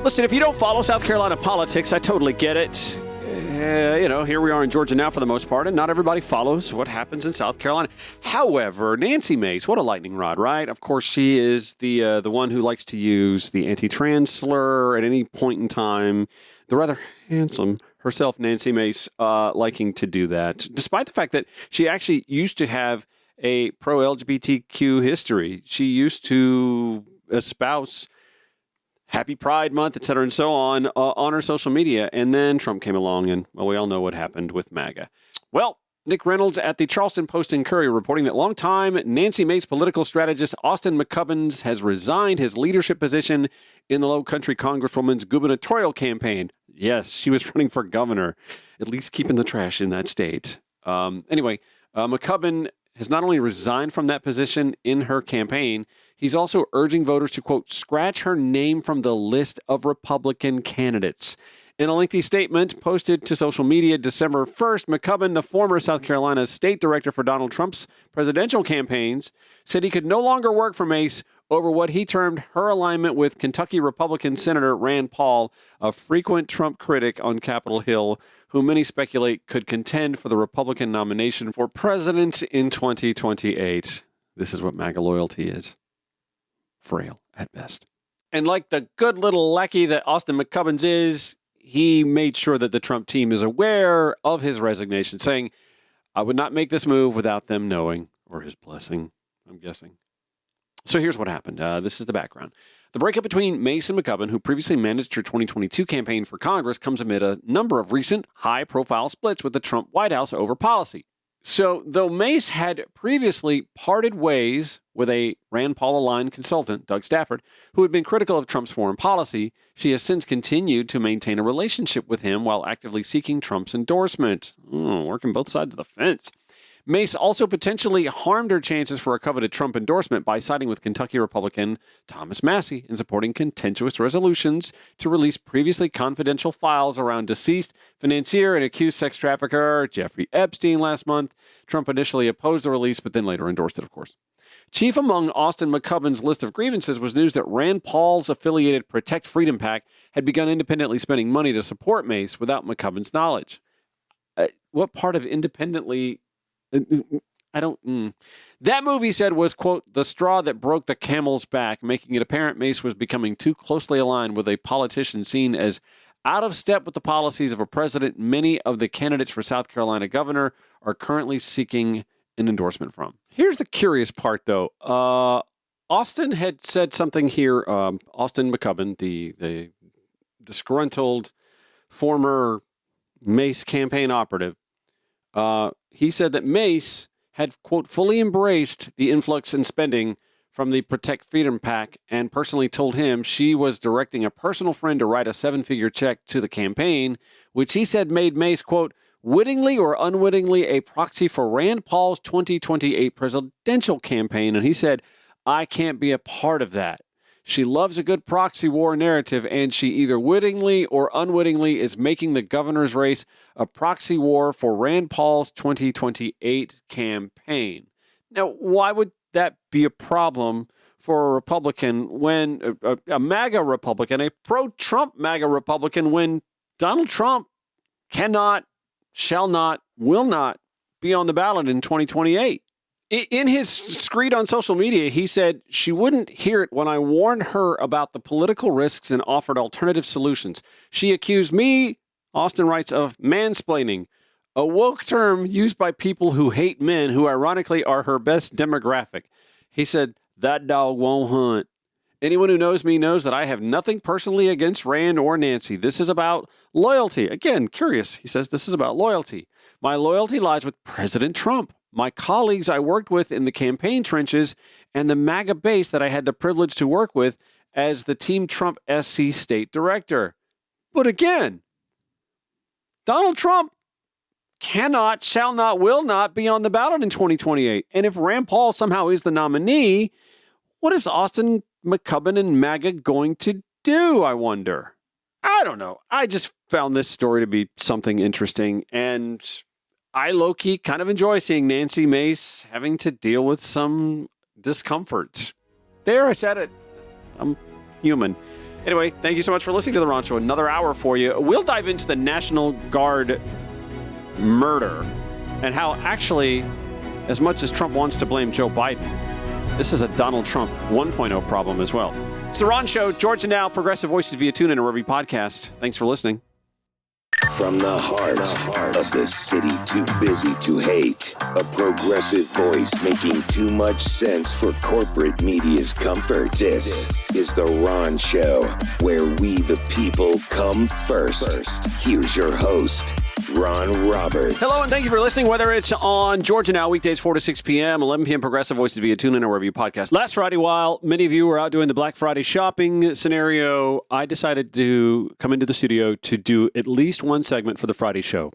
Listen, if you don't follow South Carolina politics, I totally get it. Here we are in Georgia Now for the most part, and not everybody follows what happens in South Carolina. However, Nancy Mace, what a lightning rod, right? Of course, she is the one who likes to use the anti-trans slur at any point in time. The rather handsome herself, Nancy Mace, liking to do that, despite the fact that she actually used to have a pro-LGBTQ history. She used to espouse Happy Pride Month, et cetera, and so on her social media. And then Trump came along, and, well, we all know what happened with MAGA. Well, Nick Reynolds at the Charleston Post and Courier reporting that longtime Nancy Mace political strategist Austin McCubbins has resigned his leadership position in the Low Country Congresswoman's gubernatorial campaign. Yes, she was running for governor, at least keeping the trash in that state. Anyway, McCubbin has not only resigned from that position in her campaign, he's also urging voters to, quote, scratch her name from the list of Republican candidates. In a lengthy statement posted to social media December 1st, McCubbin, the former South Carolina state director for Donald Trump's presidential campaigns, said he could no longer work for Mace over what he termed her alignment with Kentucky Republican Senator Rand Paul, a frequent Trump critic on Capitol Hill, who many speculate could contend for the Republican nomination for president in 2028. This is what MAGA loyalty is. Frail at best. And like the good little lackey that Austin McCubbins is, he made sure that the Trump team is aware of his resignation, saying, I would not make this move without them knowing, or his blessing, I'm guessing. So here's what happened. This is the background. The breakup between Mace and McCubbin, who previously managed her 2022 campaign for Congress, comes amid a number of recent high-profile splits with the Trump White House over policy. So, though Mace had previously parted ways with a Rand Paul-aligned consultant, Doug Stafford, who had been critical of Trump's foreign policy, she has since continued to maintain a relationship with him while actively seeking Trump's endorsement. Working both sides of the fence. Mace also potentially harmed her chances for a coveted Trump endorsement by siding with Kentucky Republican Thomas Massie in supporting contentious resolutions to release previously confidential files around deceased financier and accused sex trafficker Jeffrey Epstein last month. Trump initially opposed the release, but then later endorsed it, of course. Chief among Austin McCubbin's list of grievances was news that Rand Paul's affiliated Protect Freedom PAC had begun independently spending money to support Mace without McCubbin's knowledge. What part of independently... That move, he said, was, quote, the straw that broke the camel's back, making it apparent Mace was becoming too closely aligned with a politician seen as out of step with the policies of a president many of the candidates for South Carolina governor are currently seeking an endorsement from. Here's the curious part, though. Austin had said something here. Austin McCubbin, the disgruntled former Mace campaign operative, he said that Mace had, quote, fully embraced the influx in spending from the Protect Freedom PAC and personally told him she was directing a personal friend to write a 7-figure check to the campaign, which he said made Mace, quote, wittingly or unwittingly a proxy for Rand Paul's 2028 presidential campaign. And he said, I can't be a part of that. She loves a good proxy war narrative, and she either wittingly or unwittingly is making the governor's race a proxy war for Rand Paul's 2028 campaign. Now, why would that be a problem for a Republican when a MAGA Republican, a pro-Trump MAGA Republican, when Donald Trump cannot, shall not, will not be on the ballot in 2028? In his screed on social media, he said she wouldn't hear it when I warned her about the political risks and offered alternative solutions. She accused me, Austin writes, of mansplaining, a woke term used by people who hate men, who ironically are her best demographic. He said, that dog won't hunt. Anyone who knows me knows that I have nothing personally against Rand or Nancy. This is about loyalty. Again, curious. He says this is about loyalty. My loyalty lies with President Trump, my colleagues I worked with in the campaign trenches, and the MAGA base that I had the privilege to work with as the Team Trump SC state director. But again, Donald Trump cannot, shall not, will not be on the ballot in 2028. And if Rand Paul somehow is the nominee, what is Austin McCubbin and MAGA going to do, I wonder? I don't know. I just found this story to be something interesting, and I low-key kind of enjoy seeing Nancy Mace having to deal with some discomfort. There, I said it. I'm human. Anyway, thank you so much for listening to The Ron Show. Another hour for you. We'll dive into the National Guard murder and how actually, as much as Trump wants to blame Joe Biden, this is a Donald Trump 1.0 problem as well. It's The Ron Show. Georgia Now, Progressive Voices via TuneIn or wherever you podcast. Thanks for listening. From the heart of the city too busy to hate. A progressive voice making too much sense for corporate media's comfort. This is The Ron Show, where we the people come first. Here's your host, Ron Roberts. Hello, and thank you for listening, whether it's on Georgia Now, weekdays 4 to 6 p.m., 11 p.m. Progressive Voices via TuneIn or wherever you podcast. Last Friday, while many of you were out doing the Black Friday shopping scenario, I decided to come into the studio to do at least one segment for the Friday show.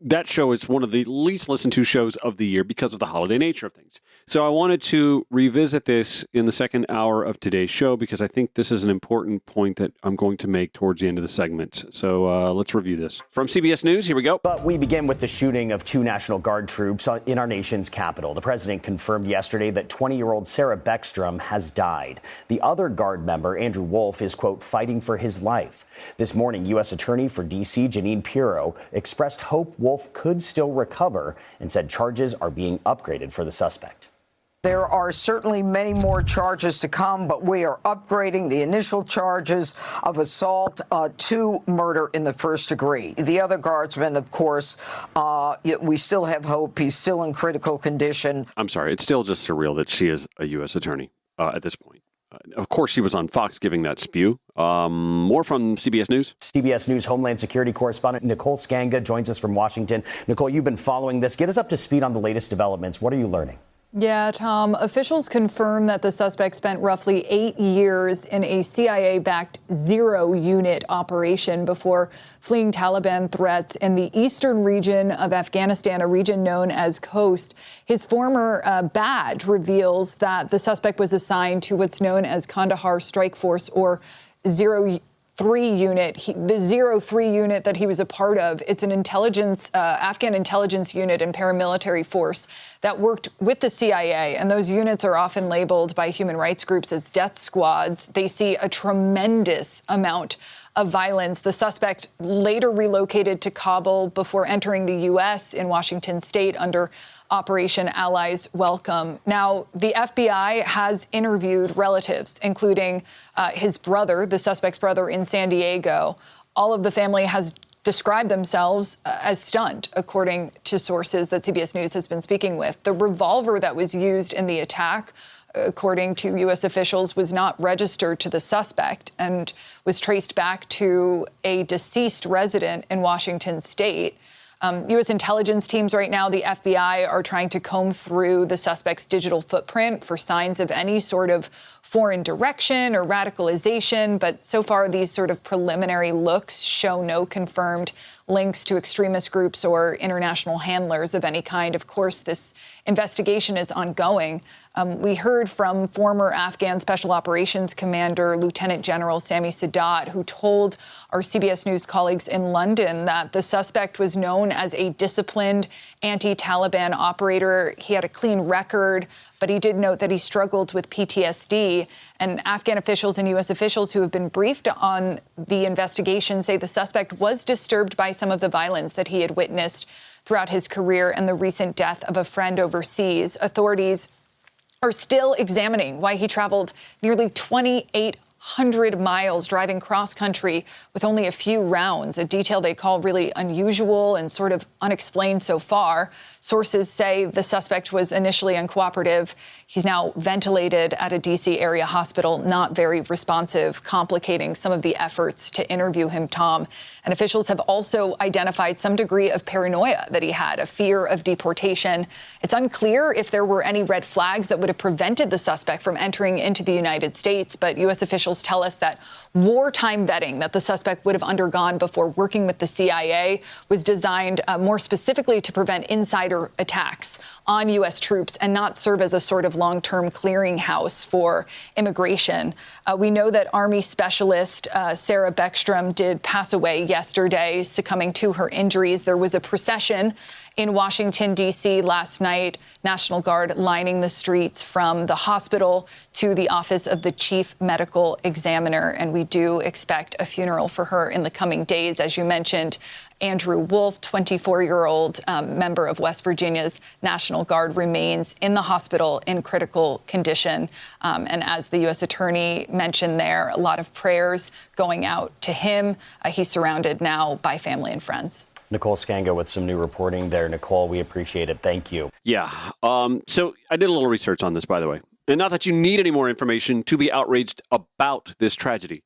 That show is one of the least listened to shows of the year because of the holiday nature of things. So I wanted to revisit this in the second hour of today's show because I think this is an important point that I'm going to make towards the end of the segment. So let's review this. From CBS News, here we go. But we begin with the shooting of two National Guard troops in our nation's capital. The president confirmed yesterday that 20-year-old Sarah Beckstrom has died. The other Guard member, Andrew Wolf, is, quote, fighting for his life. This morning, U.S. Attorney for D.C. Janine Pirro expressed hope Wolf could still recover and said charges are being upgraded for the suspect. There are certainly many more charges to come, but we are upgrading the initial charges of assault to murder in the first degree. The other guardsman, of course, we still have hope. He's still in critical condition. I'm sorry. It's still just surreal that she is a U.S. attorney at this point. Of course, she was on Fox giving that spew. More from CBS News. CBS News Homeland Security correspondent Nicole Skanga joins us from Washington. Nicole, you've been following this. Get us up to speed on the latest developments. What are you learning? Yeah, Tom, officials confirm that the suspect spent roughly 8 years in a CIA-backed zero-unit operation before fleeing Taliban threats in the eastern region of Afghanistan, a region known as Khost. His former badge reveals that the suspect was assigned to what's known as Kandahar Strike Force, or 03 unit, the 03 unit that he was a part of. It's an Afghan intelligence unit and paramilitary force that worked with the CIA. And those units are often labeled by human rights groups as death squads. They see a tremendous amount of violence. The suspect later relocated to Kabul before entering the U.S. in Washington state under Operation Allies Welcome. Now, the FBI has interviewed relatives, including his brother, the suspect's brother, in San Diego. All of the family has described themselves as stunned, according to sources that CBS News has been speaking with. The revolver that was used in the attack, according to U.S. officials, was not registered to the suspect and was traced back to a deceased resident in Washington state. U.S. intelligence teams right now, the FBI, are trying to comb through the suspect's digital footprint for signs of any sort of foreign direction or radicalization. But so far, these sort of preliminary looks show no confirmed links to extremist groups or international handlers of any kind. Of course, this investigation is ongoing. We heard from former Afghan Special Operations Commander Lieutenant General Sami Sadat, who told our CBS News colleagues in London that the suspect was known as a disciplined anti-Taliban operator. He had a clean record, but he did note that he struggled with PTSD. And Afghan officials and U.S. officials who have been briefed on the investigation say the suspect was disturbed by some of the violence that he had witnessed throughout his career and the recent death of a friend overseas. Authorities are still examining why he traveled nearly 2,800 miles driving cross-country with only a few rounds, a detail they call really unusual and sort of unexplained so far. Sources say the suspect was initially uncooperative. He's now ventilated at a D.C. area hospital, not very responsive, complicating some of the efforts to interview him, Tom. And officials have also identified some degree of paranoia that he had, a fear of deportation. It's unclear if there were any red flags that would have prevented the suspect from entering into the United States, but U.S. officials tell us that wartime vetting that the suspect would have undergone before working with the CIA was designed more specifically to prevent insider attacks on U.S. troops and not serve as a sort of long-term clearinghouse for immigration. We know that Army specialist Sarah Beckstrom did pass away yesterday, succumbing to her injuries. There was a procession in Washington, D.C. last night, National Guard lining the streets from the hospital to the office of the chief medical Examiner, and we do expect a funeral for her in the coming days. As you mentioned, Andrew Wolf, 24-year-old member of West Virginia's National Guard, remains in the hospital in critical condition. And as the U.S. Attorney mentioned there, a lot of prayers going out to him. He's surrounded now by family and friends. Nicole Scanga with some new reporting there. Nicole, we appreciate it. Thank you. Yeah. So I did a little research on this, by the way. And not that you need any more information to be outraged about this tragedy.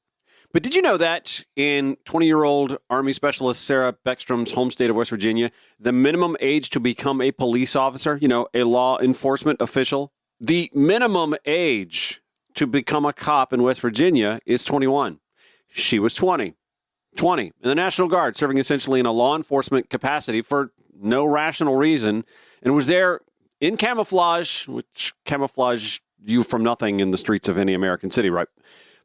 But did you know that in 20-year-old Army Specialist Sarah Beckstrom's home state of West Virginia, the minimum age to become a police officer, a law enforcement official, the minimum age to become a cop in West Virginia is 21. She was 20 in the National Guard, serving essentially in a law enforcement capacity for no rational reason, and was there in camouflage, which camouflage you from nothing in the streets of any American city, right?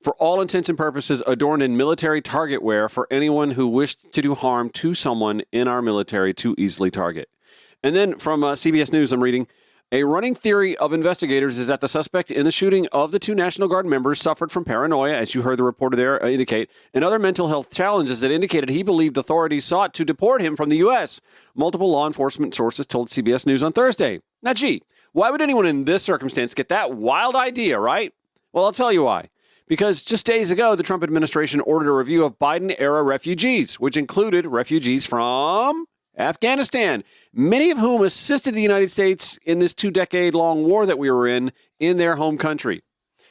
For all intents and purposes, adorned in military target wear for anyone who wished to do harm to someone in our military to easily target. And then from CBS News, I'm reading, a running theory of investigators is that the suspect in the shooting of the two National Guard members suffered from paranoia, as you heard the reporter there indicate, and other mental health challenges that indicated he believed authorities sought to deport him from the U.S. Multiple law enforcement sources told CBS News on Thursday. Now, gee, why would anyone in this circumstance get that wild idea, right? Well, I'll tell you why. Because just days ago, the Trump administration ordered a review of Biden-era refugees, which included refugees from Afghanistan, many of whom assisted the United States in this 2-decade-long war that we were in their home country.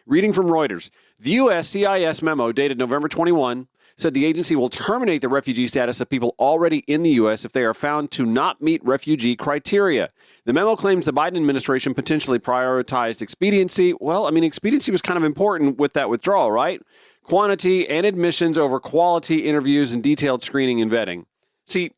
Reading from Reuters, the U.S. CIS memo dated November 21 said the agency will terminate the refugee status of people already in the U.S. if they are found to not meet refugee criteria. The memo claims the Biden administration potentially prioritized expediency. Well, expediency was kind of important with that withdrawal, right? Quantity and admissions over quality interviews and detailed screening and vetting. See,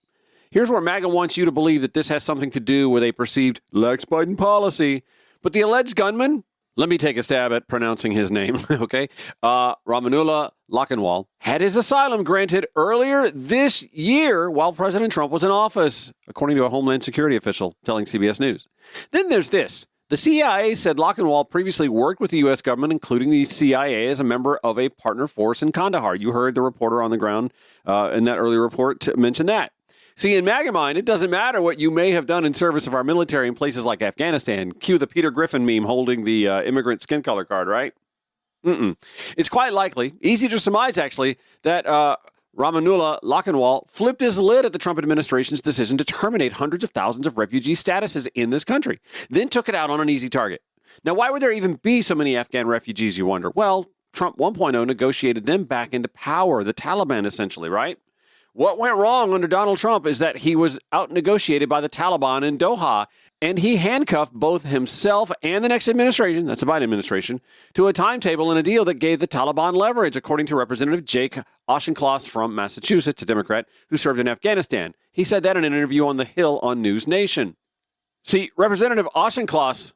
here's where MAGA wants you to believe that this has something to do with a perceived lax Biden policy. But the alleged gunman, let me take a stab at pronouncing his name, okay? Ramanullah Lockenwall had his asylum granted earlier this year while President Trump was in office, according to a Homeland Security official telling CBS News. Then there's this. The CIA said Lockenwall previously worked with the U.S. government, including the CIA, as a member of a partner force in Kandahar. You heard the reporter on the ground in that earlier report to mention that. See, in MAGA mind, it doesn't matter what you may have done in service of our military in places like Afghanistan. Cue the Peter Griffin meme holding the immigrant skin color card, right? It's quite likely, easy to surmise actually, that Ramanullah Lockenwall flipped his lid at the Trump administration's decision to terminate hundreds of thousands of refugee statuses in this country, then took it out on an easy target. Now, why would there even be so many Afghan refugees, you wonder? Well, Trump 1.0 negotiated them back into power, the Taliban essentially, right? What went wrong under Donald Trump is that he was out-negotiated by the Taliban in Doha, and he handcuffed both himself and the next administration, that's the Biden administration, to a timetable and a deal that gave the Taliban leverage, according to Representative Jake Auchincloss from Massachusetts, a Democrat who served in Afghanistan. He said that in an interview on The Hill on News Nation. See, Representative Auchincloss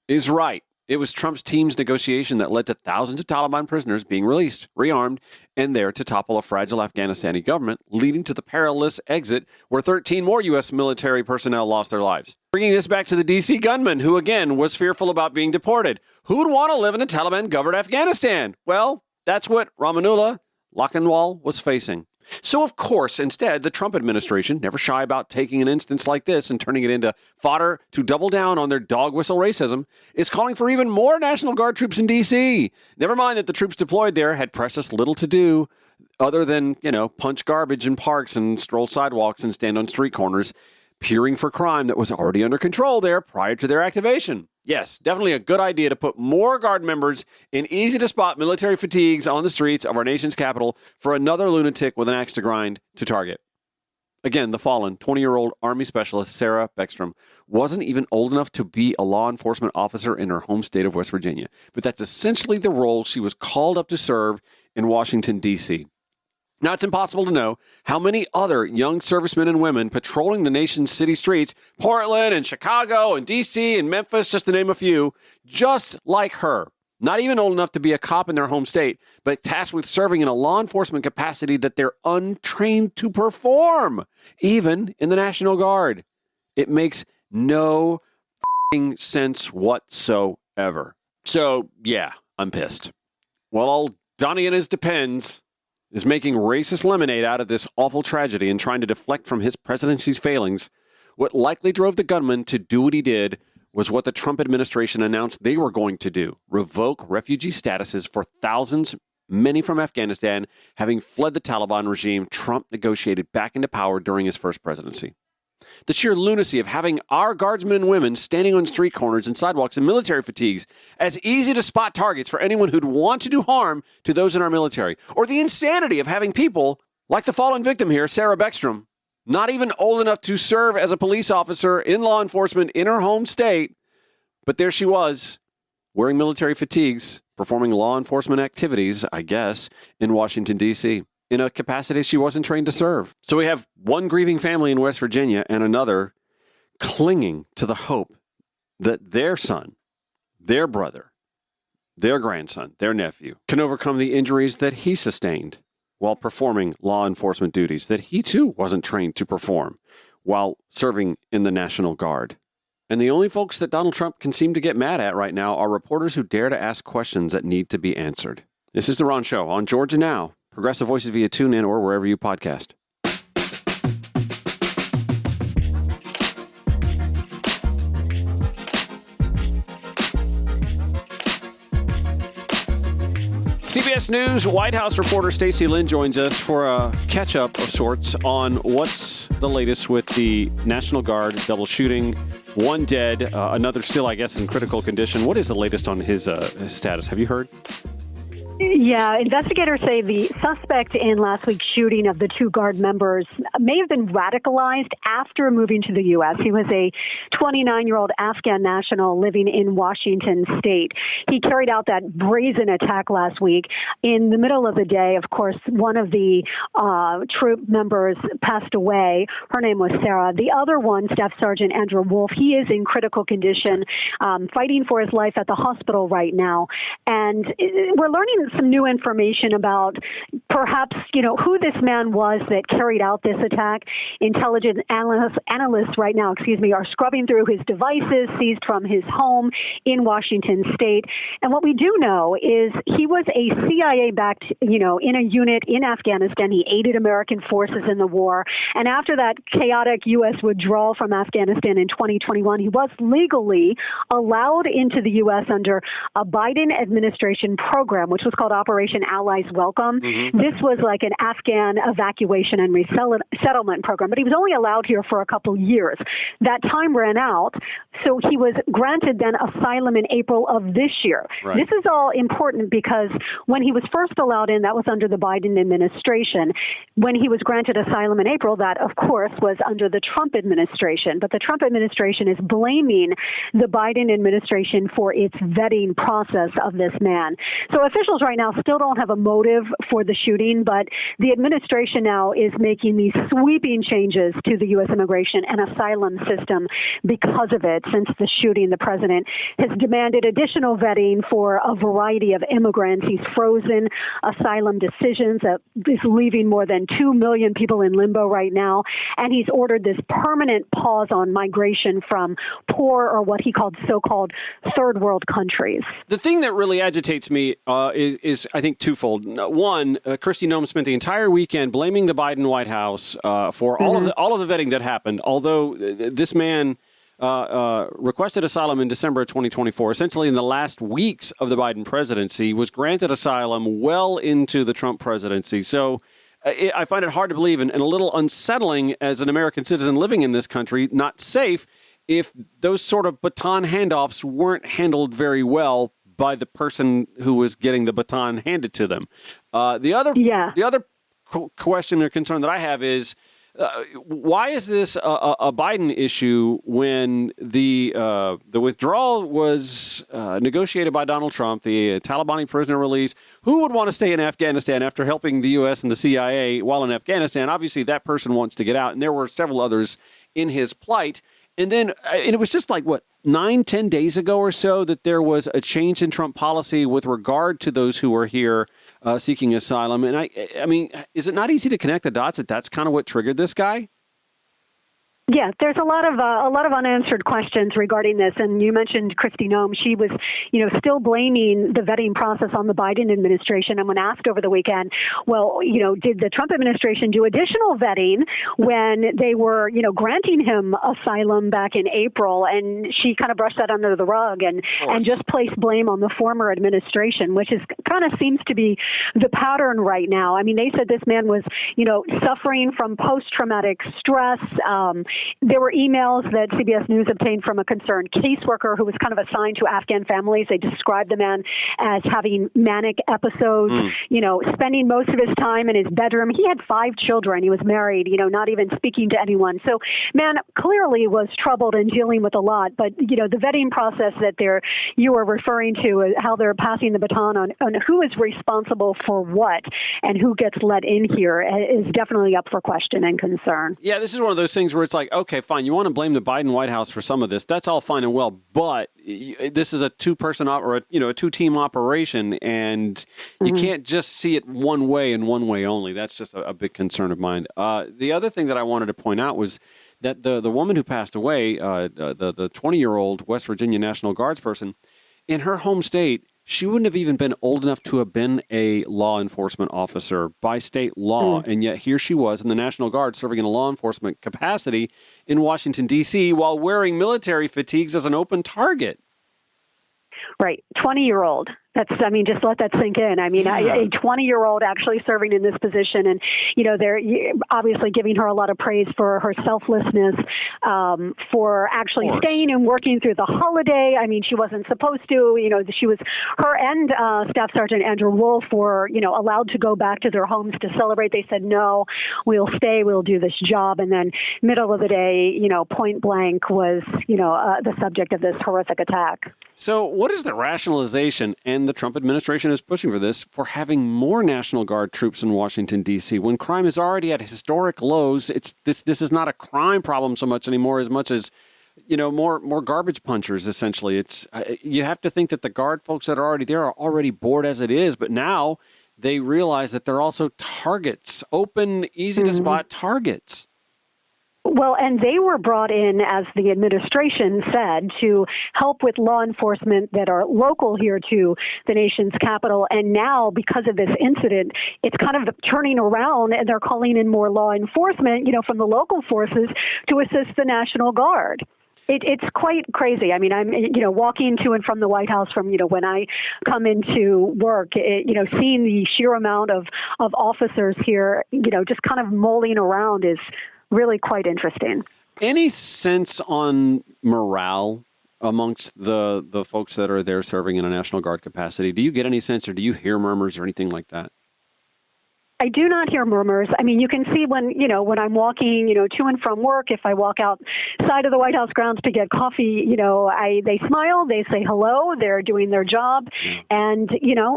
is right. It was Trump's team's negotiation that led to thousands of Taliban prisoners being released, rearmed, and there to topple a fragile Afghanistani government, leading to the perilous exit where 13 more U.S. military personnel lost their lives. Bringing this back to the D.C. gunman, who again was fearful about being deported. Who'd want to live in a Taliban-governed Afghanistan? Well, that's what Ramanullah Lockenwall was facing. So, of course, instead, the Trump administration, never shy about taking an instance like this and turning it into fodder to double down on their dog whistle racism, is calling for even more National Guard troops in D.C. Never mind that the troops deployed there had precious little to do other than, punch garbage in parks and stroll sidewalks and stand on street corners, peering for crime that was already under control there prior to their activation. Yes, definitely a good idea to put more Guard members in easy-to-spot military fatigues on the streets of our nation's capital for another lunatic with an axe to grind to target. Again, the fallen 20-year-old Army Specialist Sarah Beckstrom wasn't even old enough to be a law enforcement officer in her home state of West Virginia, but that's essentially the role she was called up to serve in Washington, D.C. Now, it's impossible to know how many other young servicemen and women patrolling the nation's city streets, Portland and Chicago and D.C. and Memphis, just to name a few, just like her, not even old enough to be a cop in their home state, but tasked with serving in a law enforcement capacity that they're untrained to perform, even in the National Guard. It makes no sense whatsoever. So, yeah, I'm pissed. Well, old Donnie and his depends is making racist lemonade out of this awful tragedy and trying to deflect from his presidency's failings. What likely drove the gunman to do what he did was what the Trump administration announced they were going to do: revoke refugee statuses for thousands, many from Afghanistan, having fled the Taliban regime Trump negotiated back into power during his first presidency. The sheer lunacy of having our guardsmen and women standing on street corners and sidewalks in military fatigues as easy to spot targets for anyone who'd want to do harm to those in our military. Or the insanity of having people, like the fallen victim here, Sarah Beckstrom, not even old enough to serve as a police officer in law enforcement in her home state, but there she was, wearing military fatigues, performing law enforcement activities, I guess, in Washington, D.C., in a capacity she wasn't trained to serve. So we have one grieving family in West Virginia and another clinging to the hope that their son, their brother, their grandson, their nephew can overcome the injuries that he sustained while performing law enforcement duties that he too wasn't trained to perform while serving in the National Guard. And the only folks that Donald Trump can seem to get mad at right now are reporters who dare to ask questions that need to be answered. This is The Ron Show on Georgia Now. Progressive Voices via TuneIn or wherever you podcast. CBS News White House reporter Stacey Lynn joins us for a catch-up of sorts on what's the latest with the National Guard double shooting. One dead, another still, I guess, in critical condition. What is the latest on his status? Have you heard? Yeah, investigators say the suspect in last week's shooting of the two Guard members may have been radicalized after moving to the U.S. He was a 29-year-old Afghan national living in Washington state. He carried out that brazen attack last week. In the middle of the day, of course, one of the troop members passed away. Her name was Sarah. The other one, Staff Sergeant Andrew Wolf, he is in critical condition, fighting for his life at the hospital right now. And we're learning some new information about perhaps, who this man was that carried out this attack. Intelligence analysts right now, are scrubbing through his devices seized from his home in Washington state. And what we do know is he was a CIA-backed, in a unit in Afghanistan. He aided American forces in the war. And after that chaotic U.S. withdrawal from Afghanistan in 2021, he was legally allowed into the U.S. under a Biden administration program, which was called Operation Allies Welcome. Mm-hmm. This was like an Afghan evacuation and resettlement program, but he was only allowed here for a couple years. That time ran out, so he was granted then asylum in April of this year. Right. This is all important because when he was first allowed in, that was under the Biden administration. When he was granted asylum in April, that, of course, was under the Trump administration. But the Trump administration is blaming the Biden administration for its vetting process of this man. So officials right now still don't have a motive for the shooting, but the administration now is making these sweeping changes to the U.S. immigration and asylum system because of it. Since the shooting, the president has demanded additional vetting for a variety of immigrants. He's frozen asylum decisions that is leaving more than 2 million people in limbo right now, and he's ordered this permanent pause on migration from poor or what he called so-called third world countries. The thing that really agitates me is I think, twofold. One, Kristi Noem spent the entire weekend blaming the Biden White House for all of the vetting that happened. Although this man requested asylum in December of 2024, essentially in the last weeks of the Biden presidency, was granted asylum well into the Trump presidency. So I find it hard to believe and a little unsettling as an American citizen living in this country, not safe, if those sort of baton handoffs weren't handled very well by the person who was getting the baton handed to them. The other question or concern that I have is, why is this a Biden issue when the withdrawal was negotiated by Donald Trump, the Taliban prisoner release? Who would want to stay in Afghanistan after helping the U.S. and the CIA while in Afghanistan? Obviously, that person wants to get out, and there were several others in his plight. And then and it was just like, 9-10 days ago or so that there was a change in Trump policy with regard to those who were here seeking asylum. And I mean, is it not easy to connect the dots that that's kind of what triggered this guy? Yeah, there's a lot of unanswered questions regarding this, and you mentioned Kristi Noem. She was, still blaming the vetting process on the Biden administration. And when asked over the weekend, well, did the Trump administration do additional vetting when they were, granting him asylum back in April? And she kind of brushed that under the rug and just placed blame on the former administration, which is kind of seems to be the pattern right now. I mean, they said this man was, suffering from post-traumatic stress. There were emails that CBS News obtained from a concerned caseworker who was kind of assigned to Afghan families. They described the man as having manic episodes, spending most of his time in his bedroom. He had 5 children. He was married, not even speaking to anyone. So, man clearly was troubled and dealing with a lot. But, the vetting process that you are referring to, how they're passing the baton on who is responsible for what and who gets let in here is definitely up for question and concern. Yeah, this is one of those things where it's like, okay, fine, you want to blame the Biden White House for some of this. That's all fine and well, but this is a two-person or a two-team operation, and you can't just see it one way and one way only. That's just a big concern of mine. The other thing that I wanted to point out was that the woman who passed away, the 20-year-old West Virginia National Guards person, in her home state, she wouldn't have even been old enough to have been a law enforcement officer by state law. And yet here she was in the National Guard serving in a law enforcement capacity in Washington, D.C., while wearing military fatigues as an open target. Right. 20-year-old. Just let that sink in. A 20-year-old actually serving in this position, and, they're obviously giving her a lot of praise for her selflessness, for actually staying and working through the holiday. She wasn't supposed to, her and Staff Sergeant Andrew Wolf were, allowed to go back to their homes to celebrate. They said, no, we'll stay, we'll do this job. And then middle of the day, point blank was, the subject of this horrific attack. So what is the rationalization, and the Trump administration is pushing for this, for having more National Guard troops in Washington, D.C. when crime is already at historic lows? This is not a crime problem so much anymore as much as, more garbage punchers, essentially. It's you have to think that the Guard folks that are already there are already bored as it is, but now they realize that they're also targets, open, easy to spot targets. Well, and they were brought in, as the administration said, to help with law enforcement that are local here to the nation's capital. And now, because of this incident, it's kind of turning around, and they're calling in more law enforcement, from the local forces to assist the National Guard. It's quite crazy. I'm, walking to and from the White House from, when I come into work, seeing the sheer amount of officers here, just kind of mulling around is really quite interesting. Any sense on morale amongst the folks that are there serving in a National Guard capacity? Do you get any sense, or do you hear murmurs or anything like that? I do not hear murmurs. You can see when I'm walking, to and from work, if I walk outside of the White House grounds to get coffee, they smile, they say hello, they're doing their job, and,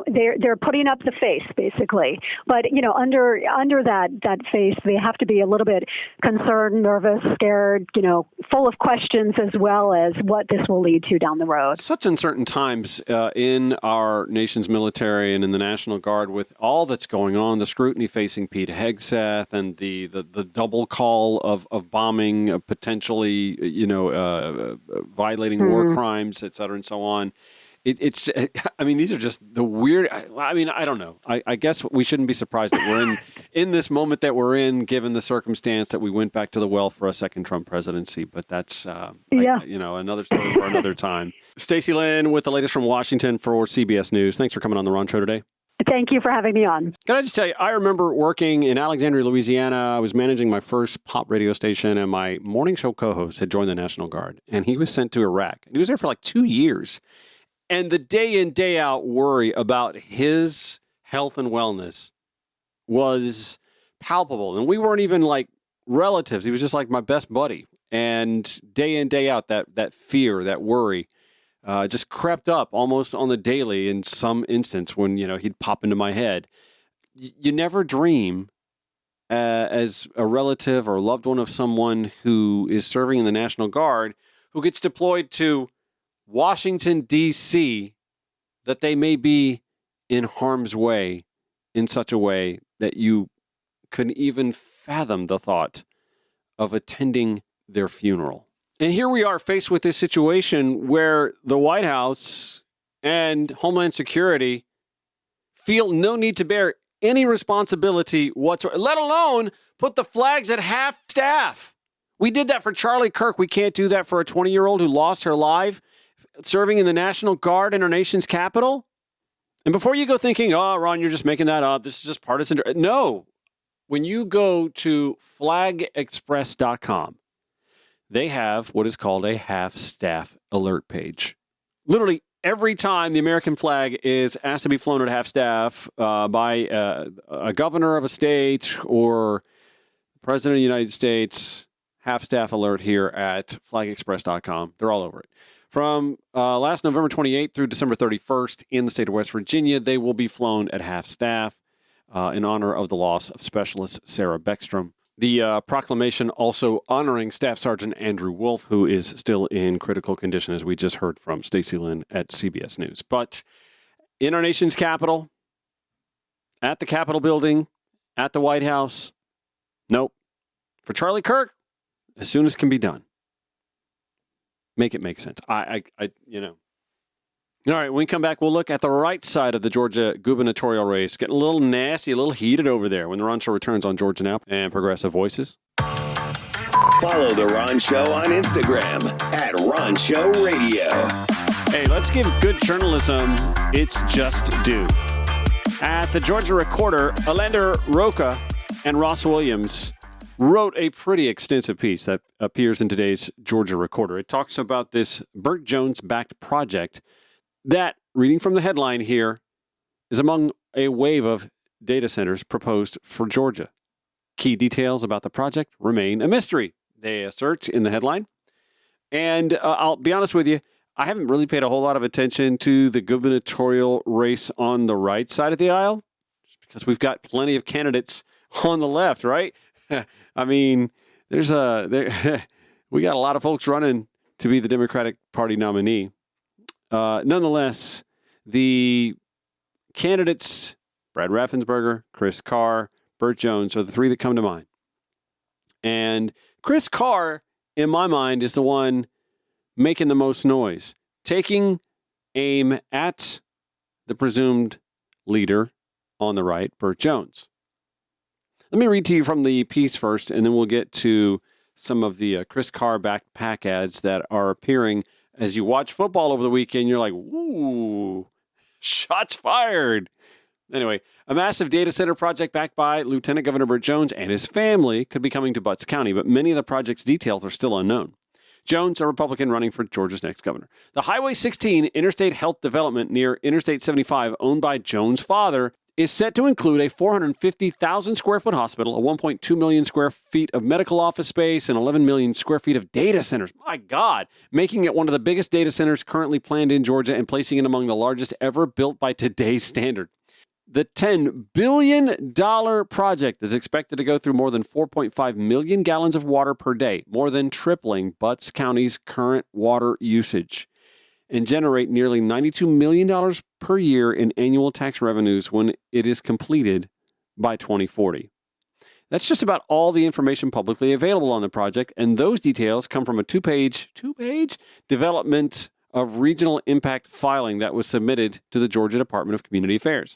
they're putting up the face, basically. But, under that face, they have to be a little bit concerned, nervous, scared, full of questions, as well as what this will lead to down the road. Such uncertain times in our nation's military and in the National Guard, with all that's going on, the scrutiny facing Pete Hegseth and the double call of bombing, potentially, violating war crimes, et cetera, and so on. These are just the weird. I don't know. I guess we shouldn't be surprised that we're in this moment that we're in, given the circumstance that we went back to the well for a second Trump presidency. But that's another story for another time. Stacey Lynn with the latest from Washington for CBS News. Thanks for coming on the Ron Show today. Thank you for having me on. Can I just tell you, I remember working in Alexandria, Louisiana. I was managing my first pop radio station, and my morning show co-host had joined the National Guard, and he was sent to Iraq. And he was there for like 2 years. And the day in, day out worry about his health and wellness was palpable. And we weren't even like relatives. He was just like my best buddy. And day in, day out, that fear, that worry, just crept up almost on the daily in some instance when, he'd pop into my head. You never dream as a relative or loved one of someone who is serving in the National Guard who gets deployed to Washington, D.C., that they may be in harm's way in such a way that you couldn't even fathom the thought of attending their funeral. And here we are faced with this situation where the White House and Homeland Security feel no need to bear any responsibility whatsoever, let alone put the flags at half staff. We did that for Charlie Kirk. We can't do that for a 20-year-old who lost her life serving in the National Guard in our nation's capital. And before you go thinking, oh, Ron, you're just making that up, this is just partisan. No. When you go to flagexpress.com, they have what is called a half-staff alert page. Literally every time the American flag is asked to be flown at half-staff by a governor of a state or the president of the United States, half-staff alert here at flagexpress.com. They're all over it. From last November 28th through December 31st in the state of West Virginia, they will be flown at half-staff in honor of the loss of Specialist Sarah Beckstrom. The proclamation also honoring Staff Sergeant Andrew Wolf, who is still in critical condition, as we just heard from Stacey Lynn at CBS News. But in our nation's capital, at the Capitol building, at the White House, nope. For Charlie Kirk, as soon as can be done. Make it make sense. All right, when we come back, we'll look at the right side of the Georgia gubernatorial race. Getting a little nasty, a little heated over there when the Ron Show returns on Georgia Now and Progressive Voices. Follow the Ron Show on Instagram at Ron Show Radio. Hey, let's give good journalism its just due. At the Georgia Recorder, Alander Roca and Ross Williams wrote a pretty extensive piece that appears in today's Georgia Recorder. It talks about this Burt Jones-backed project that, reading from the headline here, is among a wave of data centers proposed for Georgia. Key details about the project remain a mystery, they assert in the headline. And I'll be honest with you, I haven't really paid a whole lot of attention to the gubernatorial race on the right side of the aisle, just because we've got plenty of candidates on the left, right? I mean, we got a lot of folks running to be the Democratic Party nominee. Nonetheless, the candidates, Brad Raffensperger, Chris Carr, Burt Jones, are the three that come to mind. And Chris Carr, in my mind, is the one making the most noise, taking aim at the presumed leader on the right, Burt Jones. Let me read to you from the piece first, and then we'll get to some of the Chris Carr backpack ads that are appearing as you watch football over the weekend. You're like, ooh, shots fired. Anyway, a massive data center project backed by Lieutenant Governor Burt Jones and his family could be coming to Butts County, but many of the project's details are still unknown. Jones, a Republican running for Georgia's next governor. The Highway 16 Interstate Health Development near Interstate 75, owned by Jones' father, is set to include a 450,000 square foot hospital, a 1.2 million square feet of medical office space, and 11 million square feet of data centers. My God, making it one of the biggest data centers currently planned in Georgia and placing it among the largest ever built by today's standard. The $10 billion project is expected to go through more than 4.5 million gallons of water per day, more than tripling Butts County's current water usage, and generate nearly $92 million per year in annual tax revenues when it is completed by 2040. That's just about all the information publicly available on the project, and those details come from a two-page development of regional impact filing that was submitted to the Georgia Department of Community Affairs.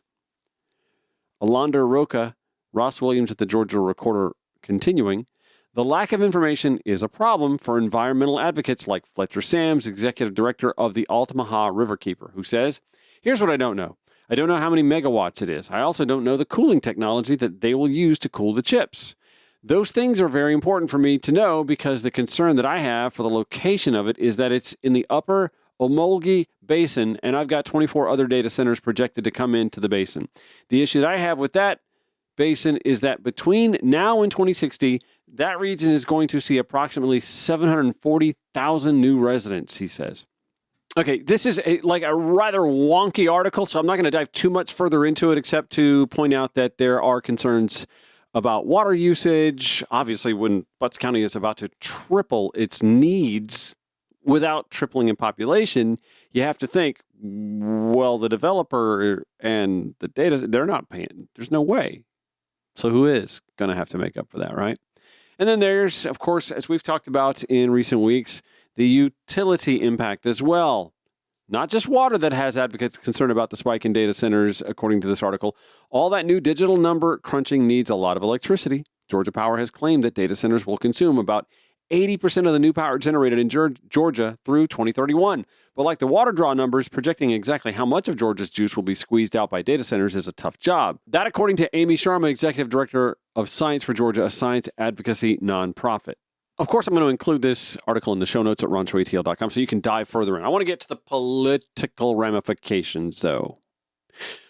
Alander Roca, Ross Williams at the Georgia Recorder, continuing, the lack of information is a problem for environmental advocates like Fletcher Sams, executive director of the Altamaha Riverkeeper, who says, here's what I don't know. I don't know how many megawatts it is. I also don't know the cooling technology that they will use to cool the chips. Those things are very important for me to know because the concern that I have for the location of it is that it's in the upper Omolgi Basin, and I've got 24 other data centers projected to come into the basin. The issue that I have with that basin is that between now and 2060, that region is going to see approximately 740,000 new residents, he says. Okay, this is a rather wonky article, so I'm not going to dive too much further into it except to point out that there are concerns about water usage. Obviously, when Butts County is about to triple its needs without tripling in population, you have to think, well, the developer and the data, they're not paying. There's no way. So who is going to have to make up for that, right? And then there's, of course, as we've talked about in recent weeks, the utility impact as well. Not just water that has advocates concerned about the spike in data centers, according to this article. All that new digital number crunching needs a lot of electricity. Georgia Power has claimed that data centers will consume about 80% of the new power generated in Georgia through 2031. But like the water draw numbers, projecting exactly how much of Georgia's juice will be squeezed out by data centers is a tough job. That, according to Amy Sharma, Executive Director of Science for Georgia, a science advocacy nonprofit. Of course, I'm going to include this article in the show notes at ronshowatl.com so you can dive further in. I want to get to the political ramifications, though.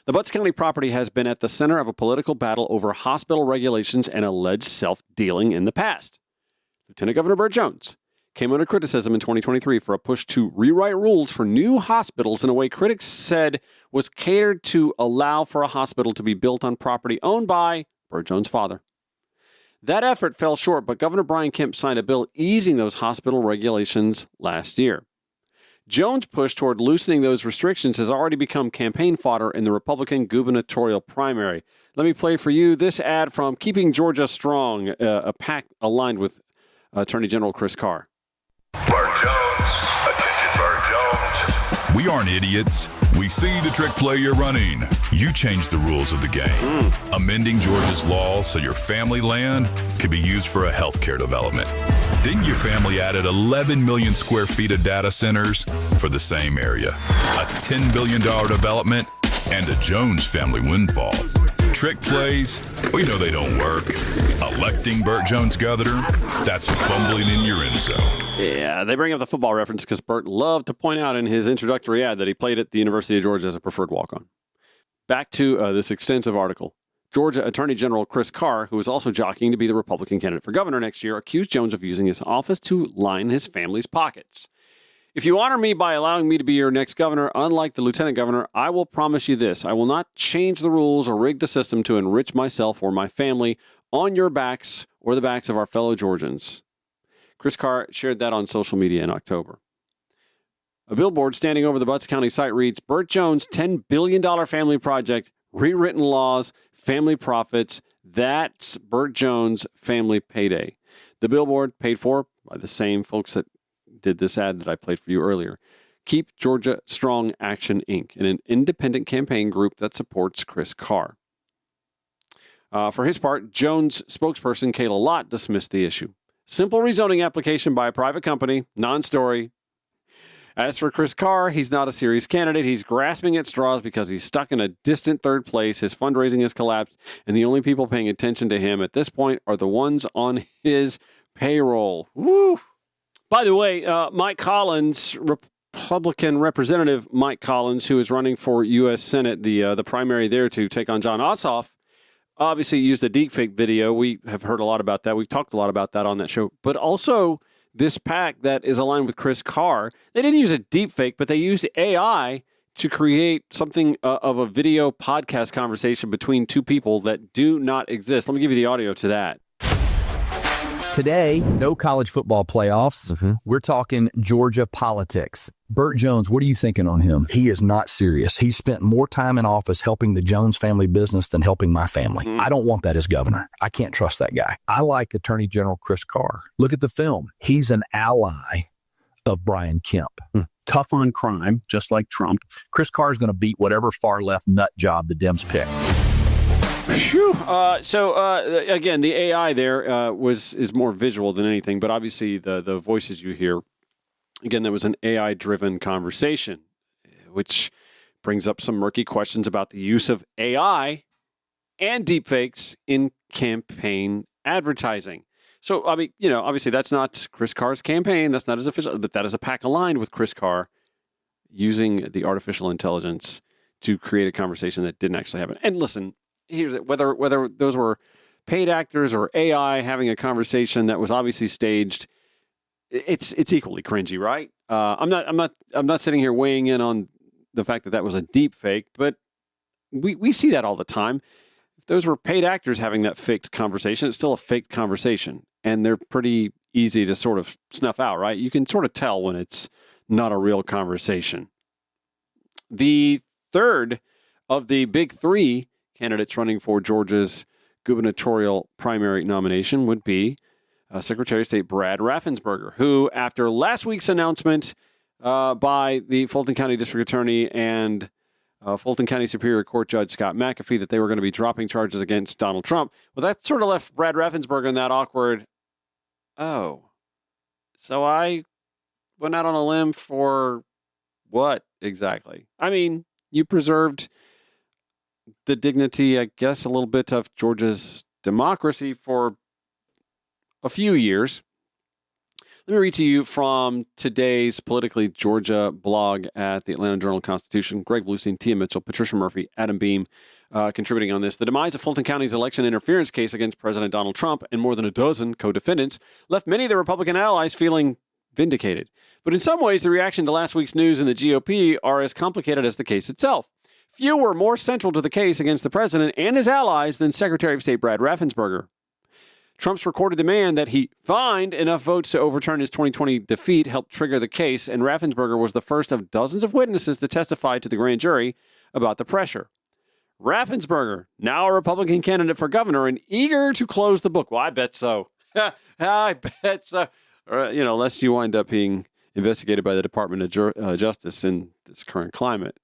The Butts County property has been at the center of a political battle over hospital regulations and alleged self-dealing in the past. Lieutenant Governor Burt Jones came under criticism in 2023 for a push to rewrite rules for new hospitals in a way critics said was catered to allow for a hospital to be built on property owned by Burt Jones' father. That effort fell short, but Governor Brian Kemp signed a bill easing those hospital regulations last year. Jones' push toward loosening those restrictions has already become campaign fodder in the Republican gubernatorial primary. Let me play for you this ad from Keeping Georgia Strong, a PAC aligned with Attorney General Chris Carr. Burt Jones. Attention, Burt Jones. We aren't idiots. We see the trick play you're running. You change the rules of the game. Amending Georgia's laws so your family land could be used for a healthcare development. Then your family added 11 million square feet of data centers for the same area. A $10 billion development and a Jones family windfall. Trick plays, we know they don't work. Electing Burt Jones governor, that's fumbling in your end zone. Yeah, they bring up the football reference because Burt loved to point out in his introductory ad that he played at the University of Georgia as a preferred walk-on. Back to this extensive article. Georgia Attorney General Chris Carr, who is also jockeying to be the Republican candidate for governor next year, accused Jones of using his office to line his family's pockets. If you honor me by allowing me to be your next governor, unlike the lieutenant governor, I will promise you this. I will not change the rules or rig the system to enrich myself or my family on your backs or the backs of our fellow Georgians. Chris Carr shared that on social media in October. A billboard standing over the Butts County site reads, Burt Jones' $10 billion family project, rewritten laws, family profits. That's Burt Jones' family payday. The billboard paid for by the same folks that did this ad that I played for you earlier. Keep Georgia Strong Action, Inc., an independent campaign group that supports Chris Carr. For his part, Jones' spokesperson, Kayla Lott, dismissed the issue. Simple rezoning application by a private company, non-story. As for Chris Carr, he's not a serious candidate. He's grasping at straws because he's stuck in a distant third place. His fundraising has collapsed, and the only people paying attention to him at this point are the ones on his payroll. Woo! By the way, Mike Collins, Republican Representative Mike Collins, who is running for U.S. Senate, the primary there to take on John Ossoff, obviously used a deepfake video. We have heard a lot about that. We've talked a lot about that on that show. But also, this PAC that is aligned with Chris Carr, they didn't use a deepfake, but they used AI to create something of a video podcast conversation between two people that do not exist. Let me give you the audio to that. Today, no college football playoffs. We're talking Georgia politics. Burt Jones, what are you thinking on him? He is not serious. He spent more time in office helping the Jones family business than helping my family. I don't want that as governor. I can't trust that guy. I like Attorney General Chris Carr. Look at the film. He's an ally of Brian Kemp. Tough on crime, just like Trump. Chris Carr is going to beat whatever far left nut job the Dems pick. Again, the AI there is more visual than anything, but obviously the voices you hear, again, there was an AI-driven conversation, which brings up some murky questions about the use of AI and deepfakes in campaign advertising. So, I mean, obviously that's not Chris Carr's campaign. That's not his official, but that is a PAC aligned with Chris Carr using the artificial intelligence to create a conversation that didn't actually happen. And listen, here's it, whether those were paid actors or AI having a conversation that was obviously staged, it's equally cringy, right? I'm not sitting here weighing in on the fact that was a deep fake, but we see that all the time. If those were paid actors having that faked conversation, it's still a faked conversation, and they're pretty easy to sort of snuff out, right? You can sort of tell when it's not a real conversation. The third of the big three candidates running for Georgia's gubernatorial primary nomination would be Secretary of State Brad Raffensperger, who, after last week's announcement by the Fulton County District Attorney and Fulton County Superior Court Judge Scott McAfee that they were going to be dropping charges against Donald Trump, well, that sort of left Brad Raffensperger in that awkward, oh, so I went out on a limb for what exactly? I mean, you preserved the dignity, I guess, a little bit of Georgia's democracy for a few years. Let me read to you from today's Politically Georgia blog at the Atlanta Journal-Constitution. Greg Bluestein, Tia Mitchell, Patricia Murphy, Adam Beam contributing on this. The demise of Fulton County's election interference case against President Donald Trump and more than a dozen co-defendants left many of the Republican allies feeling vindicated. But in some ways, the reaction to last week's news in the GOP are as complicated as the case itself. Few were more central to the case against the president and his allies than Secretary of State Brad Raffensperger. Trump's recorded demand that he find enough votes to overturn his 2020 defeat helped trigger the case, and Raffensperger was the first of dozens of witnesses to testify to the grand jury about the pressure. Raffensperger, now a Republican candidate for governor and eager to close the book. Well, I bet so. I bet so. Lest you wind up being investigated by the Department of Justice in this current climate,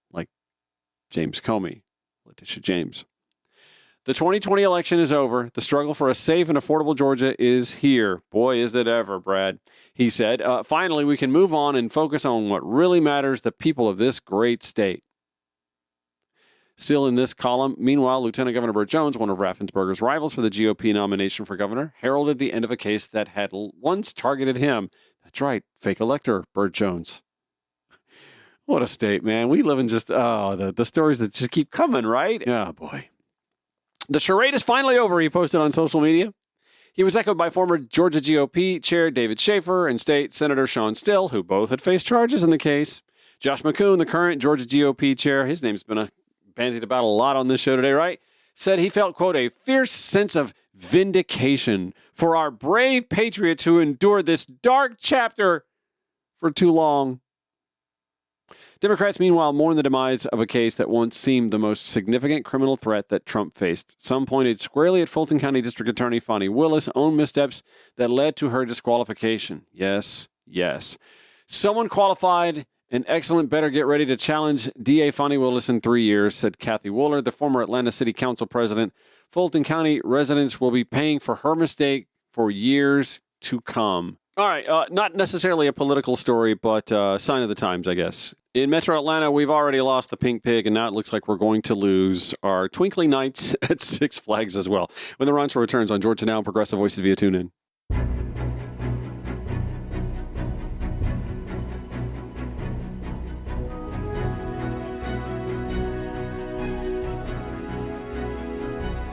like James Comey, Letitia James. The 2020 election is over. The struggle for a safe and affordable Georgia is here. Boy, is it ever, Brad. He said, finally, we can move on and focus on what really matters, the people of this great state. Still in this column, meanwhile, Lieutenant Governor Burt Jones, one of Raffensperger's rivals for the GOP nomination for governor, heralded the end of a case that had once targeted him. That's right, fake elector Burt Jones. What a state, man. We live in just, the stories that just keep coming, right? Oh, boy. The charade is finally over, he posted on social media. He was echoed by former Georgia GOP Chair David Schaefer and State Senator Sean Still, who both had faced charges in the case. Josh McCoon, the current Georgia GOP Chair, his name's been bandied about a lot on this show today, right? Said he felt, quote, a fierce sense of vindication for our brave patriots who endured this dark chapter for too long. Democrats, meanwhile, mourn the demise of a case that once seemed the most significant criminal threat that Trump faced. Some pointed squarely at Fulton County District Attorney Fani Willis' own missteps that led to her disqualification. Yes. Someone qualified and excellent better get ready to challenge DA Fani Willis in 3 years, said Kathy Wooler, the former Atlanta City Council president. Fulton County residents will be paying for her mistake for years to come. All right, not necessarily a political story, but a sign of the times, I guess. In Metro Atlanta, we've already lost the Pink Pig, and now it looks like we're going to lose our Twinkly Nights at Six Flags as well. When the Ron Show returns on Georgia Now and Progressive Voices via TuneIn.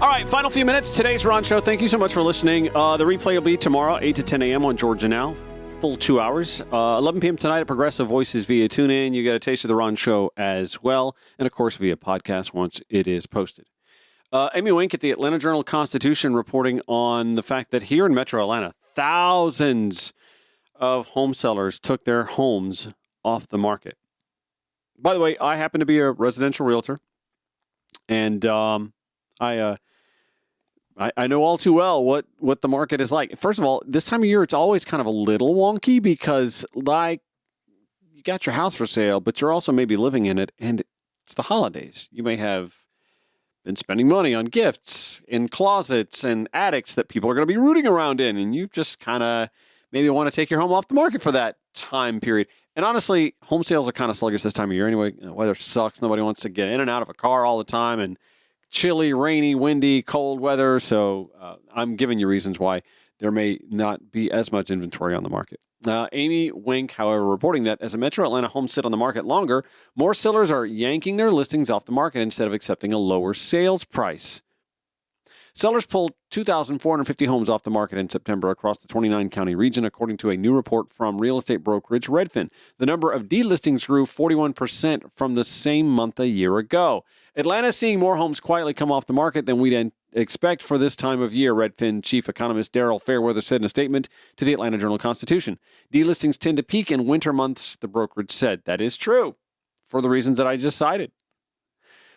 All right, final few minutes. Today's Ron Show. Thank you so much for listening. The replay will be tomorrow, 8 to 10 a.m. on Georgia Now. Full 2 hours. 11 p.m. tonight at Progressive Voices via TuneIn. You get a taste of the Ron Show as well. And, of course, via podcast once it is posted. Amy Wink at the Atlanta Journal-Constitution reporting on the fact that here in Metro Atlanta, thousands of home sellers took their homes off the market. By the way, I happen to be a residential realtor. And I know all too well what the market is like. First of all, this time of year, it's always kind of a little wonky because, like, you got your house for sale, but you're also maybe living in it, and it's the holidays. You may have been spending money on gifts in closets and attics that people are going to be rooting around in, and you just kind of maybe want to take your home off the market for that time period. And honestly, home sales are kind of sluggish this time of year anyway. Weather sucks. Nobody wants to get in and out of a car all the time, and chilly, rainy, windy, cold weather. So I'm giving you reasons why there may not be as much inventory on the market. Amy Wink, however, reporting that as a Metro Atlanta homes sit on the market longer, more sellers are yanking their listings off the market instead of accepting a lower sales price. Sellers pulled 2,450 homes off the market in September across the 29-county region, according to a new report from real estate brokerage Redfin. The number of delistings grew 41% from the same month a year ago. Atlanta is seeing more homes quietly come off the market than we'd expect for this time of year, Redfin chief economist Daryl Fairweather said in a statement to the Atlanta Journal-Constitution. Delistings tend to peak in winter months, the brokerage said. That is true, for the reasons that I just cited.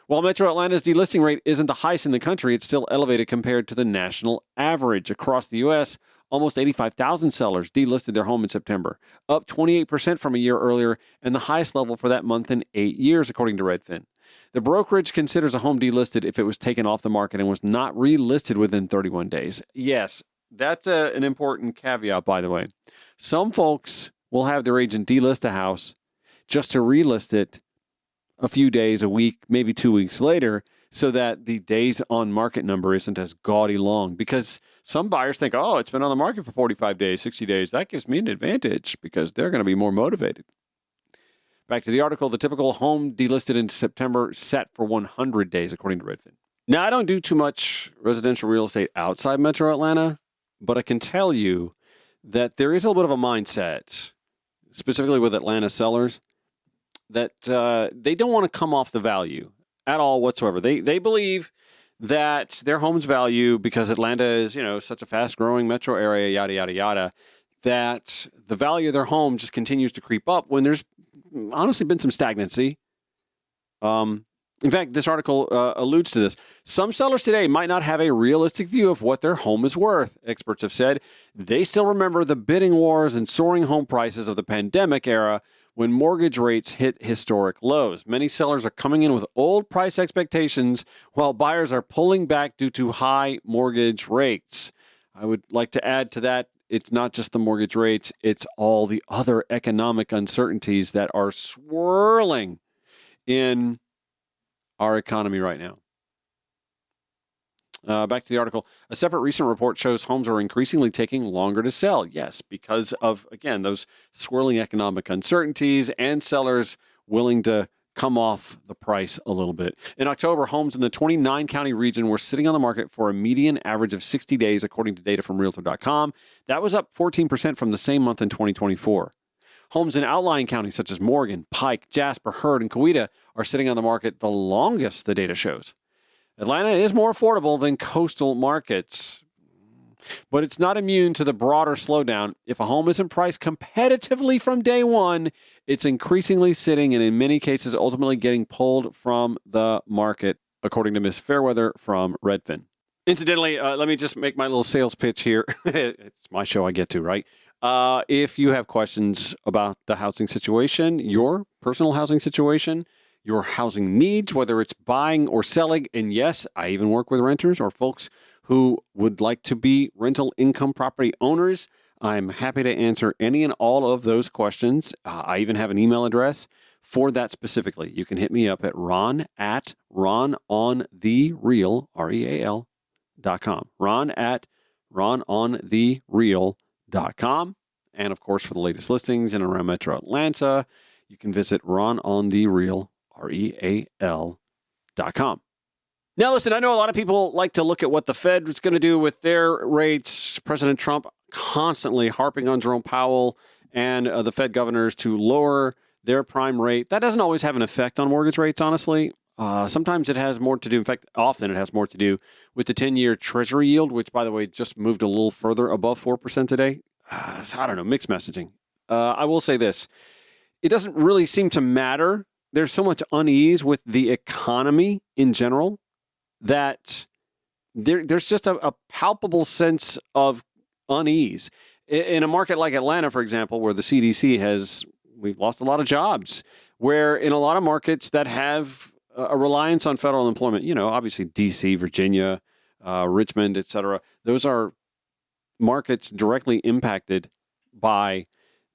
While Metro Atlanta's delisting rate isn't the highest in the country, it's still elevated compared to the national average. Across the U.S., Almost 85,000 sellers delisted their home in September, up 28% from a year earlier and the highest level for that month in 8 years, according to Redfin. The brokerage considers a home delisted if it was taken off the market and was not relisted within 31 days. Yes, that's an important caveat, by the way. Some folks will have their agent delist a house just to relist it a few days, a week, maybe 2 weeks later, so that the days on market number isn't as gaudy long. Because some buyers think, oh, it's been on the market for 45 days, 60 days. That gives me an advantage because they're going to be more motivated. Back to the article, the typical home delisted in September set for 100 days, according to Redfin. Now, I don't do too much residential real estate outside Metro Atlanta, but I can tell you that there is a little bit of a mindset, specifically with Atlanta sellers, that they don't want to come off the value at all whatsoever. They believe that their home's value, because Atlanta is, such a fast-growing metro area, yada, yada, yada, that the value of their home just continues to creep up when there's honestly been some stagnancy. In fact, this article alludes to this. Some sellers today might not have a realistic view of what their home is worth, experts have said. They still remember the bidding wars and soaring home prices of the pandemic era when mortgage rates hit historic lows. Many sellers are coming in with old price expectations while buyers are pulling back due to high mortgage rates. I would like to add to that, it's not just the mortgage rates, it's all the other economic uncertainties that are swirling in our economy right now. Back to the article. A separate recent report shows homes are increasingly taking longer to sell. Yes, because of, again, those swirling economic uncertainties and sellers willing to come off the price a little bit. In October, homes in the 29-county region were sitting on the market for a median average of 60 days, according to data from Realtor.com. That was up 14% from the same month in 2024. Homes in outlying counties such as Morgan, Pike, Jasper, Heard, and Coweta are sitting on the market the longest, the data shows. Atlanta is more affordable than coastal markets, but it's not immune to the broader slowdown. If a home isn't priced competitively from day one, it's increasingly sitting and in many cases ultimately getting pulled from the market, according to Ms. Fairweather from Redfin. Incidentally, let me just make my little sales pitch here. It's my show, I get to, right? If you have questions about the housing situation, your personal housing situation, your housing needs, whether it's buying or selling, and yes, I even work with renters or folks who would like to be rental income property owners, I'm happy to answer any and all of those questions. I even have an email address for that specifically. You can hit me up at ron@rononthereal, REAL.com. ron@rononthereal.com. And of course, for the latest listings in and around Metro Atlanta, you can visit rononthereal, REAL.com. Now, listen, I know a lot of people like to look at what the Fed is going to do with their rates. President Trump constantly harping on Jerome Powell and the Fed governors to lower their prime rate. That doesn't always have an effect on mortgage rates, honestly. Sometimes it has more to do, in fact, often it has more to do with the 10-year Treasury yield, which, by the way, just moved a little further above 4% today. So I don't know, mixed messaging. I will say this. It doesn't really seem to matter. There's so much unease with the economy in general that there's just a palpable sense of unease. In a market like Atlanta, for example, where the CDC we've lost a lot of jobs, where in a lot of markets that have a reliance on federal employment, obviously DC, Virginia, Richmond, et cetera, those are markets directly impacted by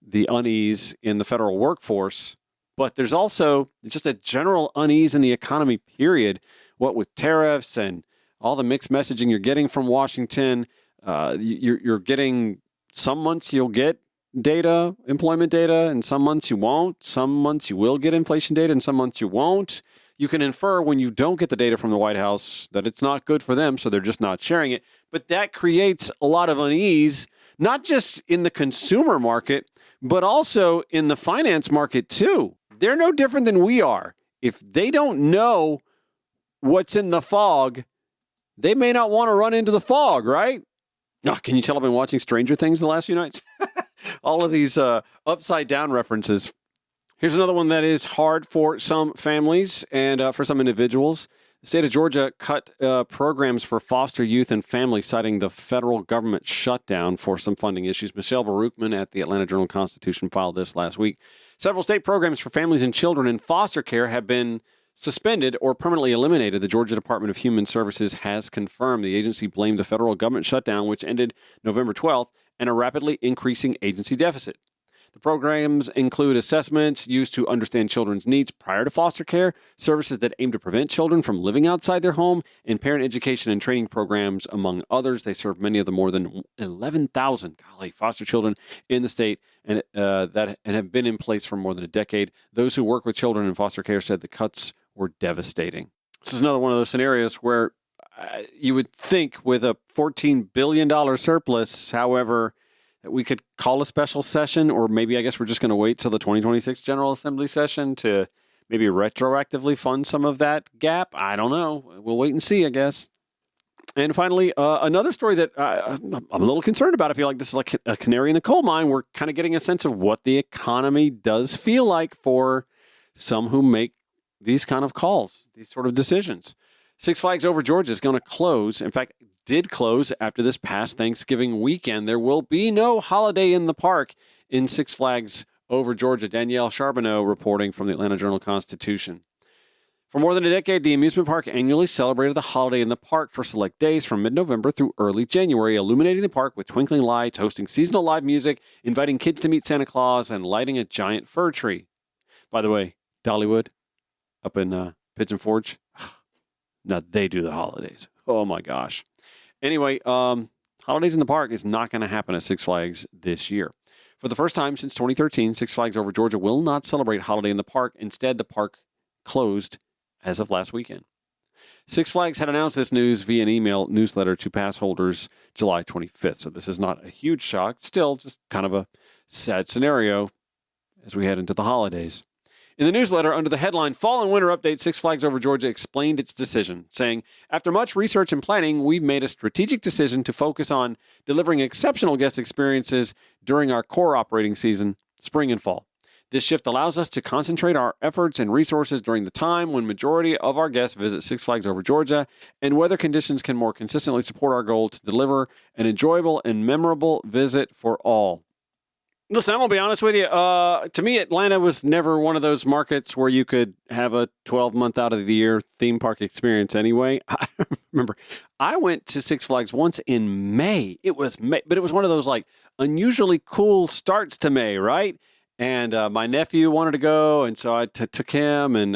the unease in the federal workforce. But there's also just a general unease in the economy, period. What with tariffs and all the mixed messaging you're getting from Washington, you're getting, some months you'll get data, employment data, and some months you won't. Some months you will get inflation data, and some months you won't. You can infer when you don't get the data from the White House that it's not good for them, so they're just not sharing it. But that creates a lot of unease, not just in the consumer market, but also in the finance market too. They're no different than we are. If they don't know what's in the fog, they may not want to run into the fog, right? Oh, can you tell I've been watching Stranger Things the last few nights? All of these upside down references. Here's another one that is hard for some families and for some individuals. The state of Georgia cut programs for foster youth and families, citing the federal government shutdown for some funding issues. Michelle Baruchman at the Atlanta Journal-Constitution filed this last week. Several state programs for families and children in foster care have been suspended or permanently eliminated. The Georgia Department of Human Services has confirmed. The agency blamed the federal government shutdown, which ended November 12th, and a rapidly increasing agency deficit. The programs include assessments used to understand children's needs prior to foster care, services that aim to prevent children from living outside their home, and parent education and training programs, among others. They serve many of the more than 11,000 foster children in the state and have been in place for more than a decade. Those who work with children in foster care said the cuts were devastating. This is another one of those scenarios where you would think with a $14 billion surplus, however, that we could call a special session, or maybe I guess we're just going to wait till the 2026 General Assembly session to maybe retroactively fund some of that gap. I don't know. We'll wait and see, I guess. And finally, another story that I'm a little concerned about. I feel like this is like a canary in the coal mine. We're kind of getting a sense of what the economy does feel like for some who make these kind of calls, these sort of decisions. Six Flags Over Georgia is going to close. In fact, did close after this past Thanksgiving weekend. There will be no holiday in the park in Six Flags Over Georgia. Danielle Charbonneau reporting from the Atlanta Journal-Constitution. For more than a decade, the amusement park annually celebrated the holiday in the park for select days from mid-November through early January, illuminating the park with twinkling lights, hosting seasonal live music, inviting kids to meet Santa Claus, and lighting a giant fir tree. By the way, Dollywood up in Pigeon Forge, now they do the holidays. Oh my gosh. Anyway, Holidays in the Park is not going to happen at Six Flags this year. For the first time since 2013, Six Flags Over Georgia will not celebrate Holiday in the Park. Instead, the park closed as of last weekend. Six Flags had announced this news via an email newsletter to pass holders July 25th. So this is not a huge shock. Still, just kind of a sad scenario as we head into the holidays. In the newsletter, under the headline Fall and Winter Update, Six Flags Over Georgia explained its decision, saying, after much research and planning, we've made a strategic decision to focus on delivering exceptional guest experiences during our core operating season, spring and fall. This shift allows us to concentrate our efforts and resources during the time when majority of our guests visit Six Flags Over Georgia, and weather conditions can more consistently support our goal to deliver an enjoyable and memorable visit for all. Listen, I'm going to be honest with you. To me, Atlanta was never one of those markets where you could have a 12-month out of the year theme park experience anyway. I remember I went to Six Flags once in May. It was May, but it was one of those like unusually cool starts to May, right? And my nephew wanted to go, and so I took him, and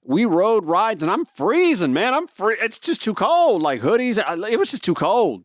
we rode rides, and I'm freezing, man. I'm free. It's just too cold. Like hoodies, it was just too cold.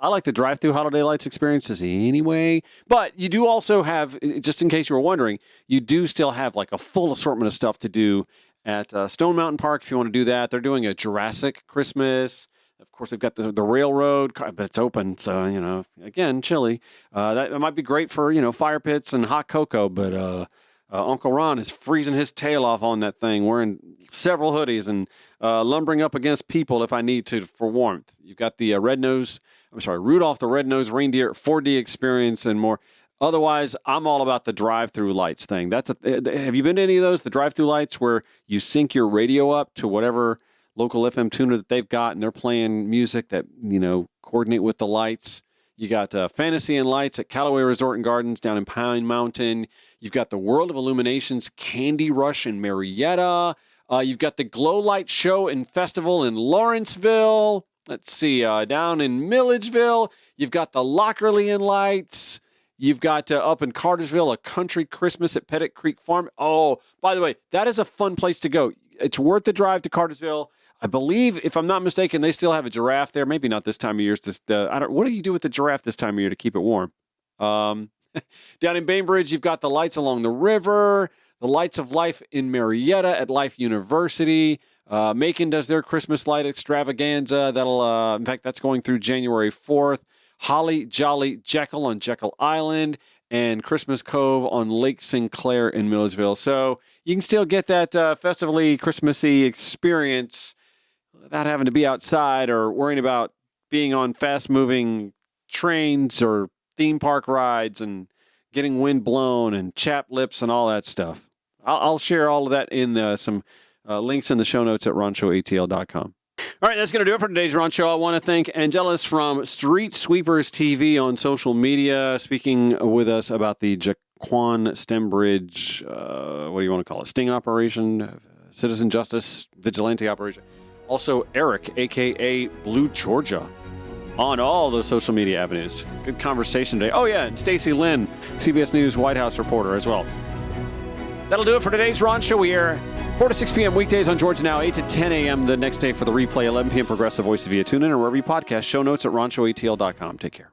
I like the drive-through Holiday Lights experiences anyway. But you do also have, just in case you were wondering, you do still have like a full assortment of stuff to do at Stone Mountain Park if you want to do that. They're doing a Jurassic Christmas. Of course, they've got the railroad, but it's open. So, again, chilly. That might be great for, fire pits and hot cocoa. But Uncle Ron is freezing his tail off on that thing, wearing several hoodies and lumbering up against people if I need to for warmth. You've got the Rudolph the Red-Nosed Reindeer 4D experience and more. Otherwise, I'm all about the drive-through lights thing. Have you been to any of those? The drive-through lights where you sync your radio up to whatever local FM tuner that they've got, and they're playing music that, coordinate with the lights. You got Fantasy and Lights at Callaway Resort and Gardens down in Pine Mountain. You've got the World of Illuminations Candy Rush in Marietta. You've got the Glow Light Show and Festival in Lawrenceville. Let's see, down in Milledgeville, you've got the Lockerley and Lights. You've got up in Cartersville, a country Christmas at Pettit Creek Farm. Oh, by the way, that is a fun place to go. It's worth the drive to Cartersville. I believe, if I'm not mistaken, they still have a giraffe there. Maybe not this time of year. It's just, what do you do with the giraffe this time of year to keep it warm? Down in Bainbridge, you've got the lights along the river, the Lights of Life in Marietta at Life University. Macon does their Christmas light extravaganza. In fact, that's going through January 4th. Holly Jolly Jekyll on Jekyll Island and Christmas Cove on Lake Sinclair in Milledgeville. So you can still get that festively Christmassy experience without having to be outside or worrying about being on fast-moving trains or theme park rides and getting wind blown and chapped lips and all that stuff. I'll share all of that in some Links in the show notes at ronshowatl.com. All right, that's going to do it for today's Ron Show. I want to thank Angelus from Street Sweepers TV on social media, speaking with us about the Jaquan Stembridge, what do you want to call it, sting operation, citizen justice, vigilante operation. Also, Eric, a.k.a. Blue Georgia, on all the social media avenues. Good conversation today. Oh, yeah, and Stacey Lynn, CBS News White House reporter as well. That'll do it for today's Ron Show. We air 4 to 6 p.m. weekdays on Georgia Now, 8 to 10 a.m. the next day for the replay, 11 p.m. Progressive Voice via TuneIn or wherever you podcast. Show notes at ronshowatl.com. Take care.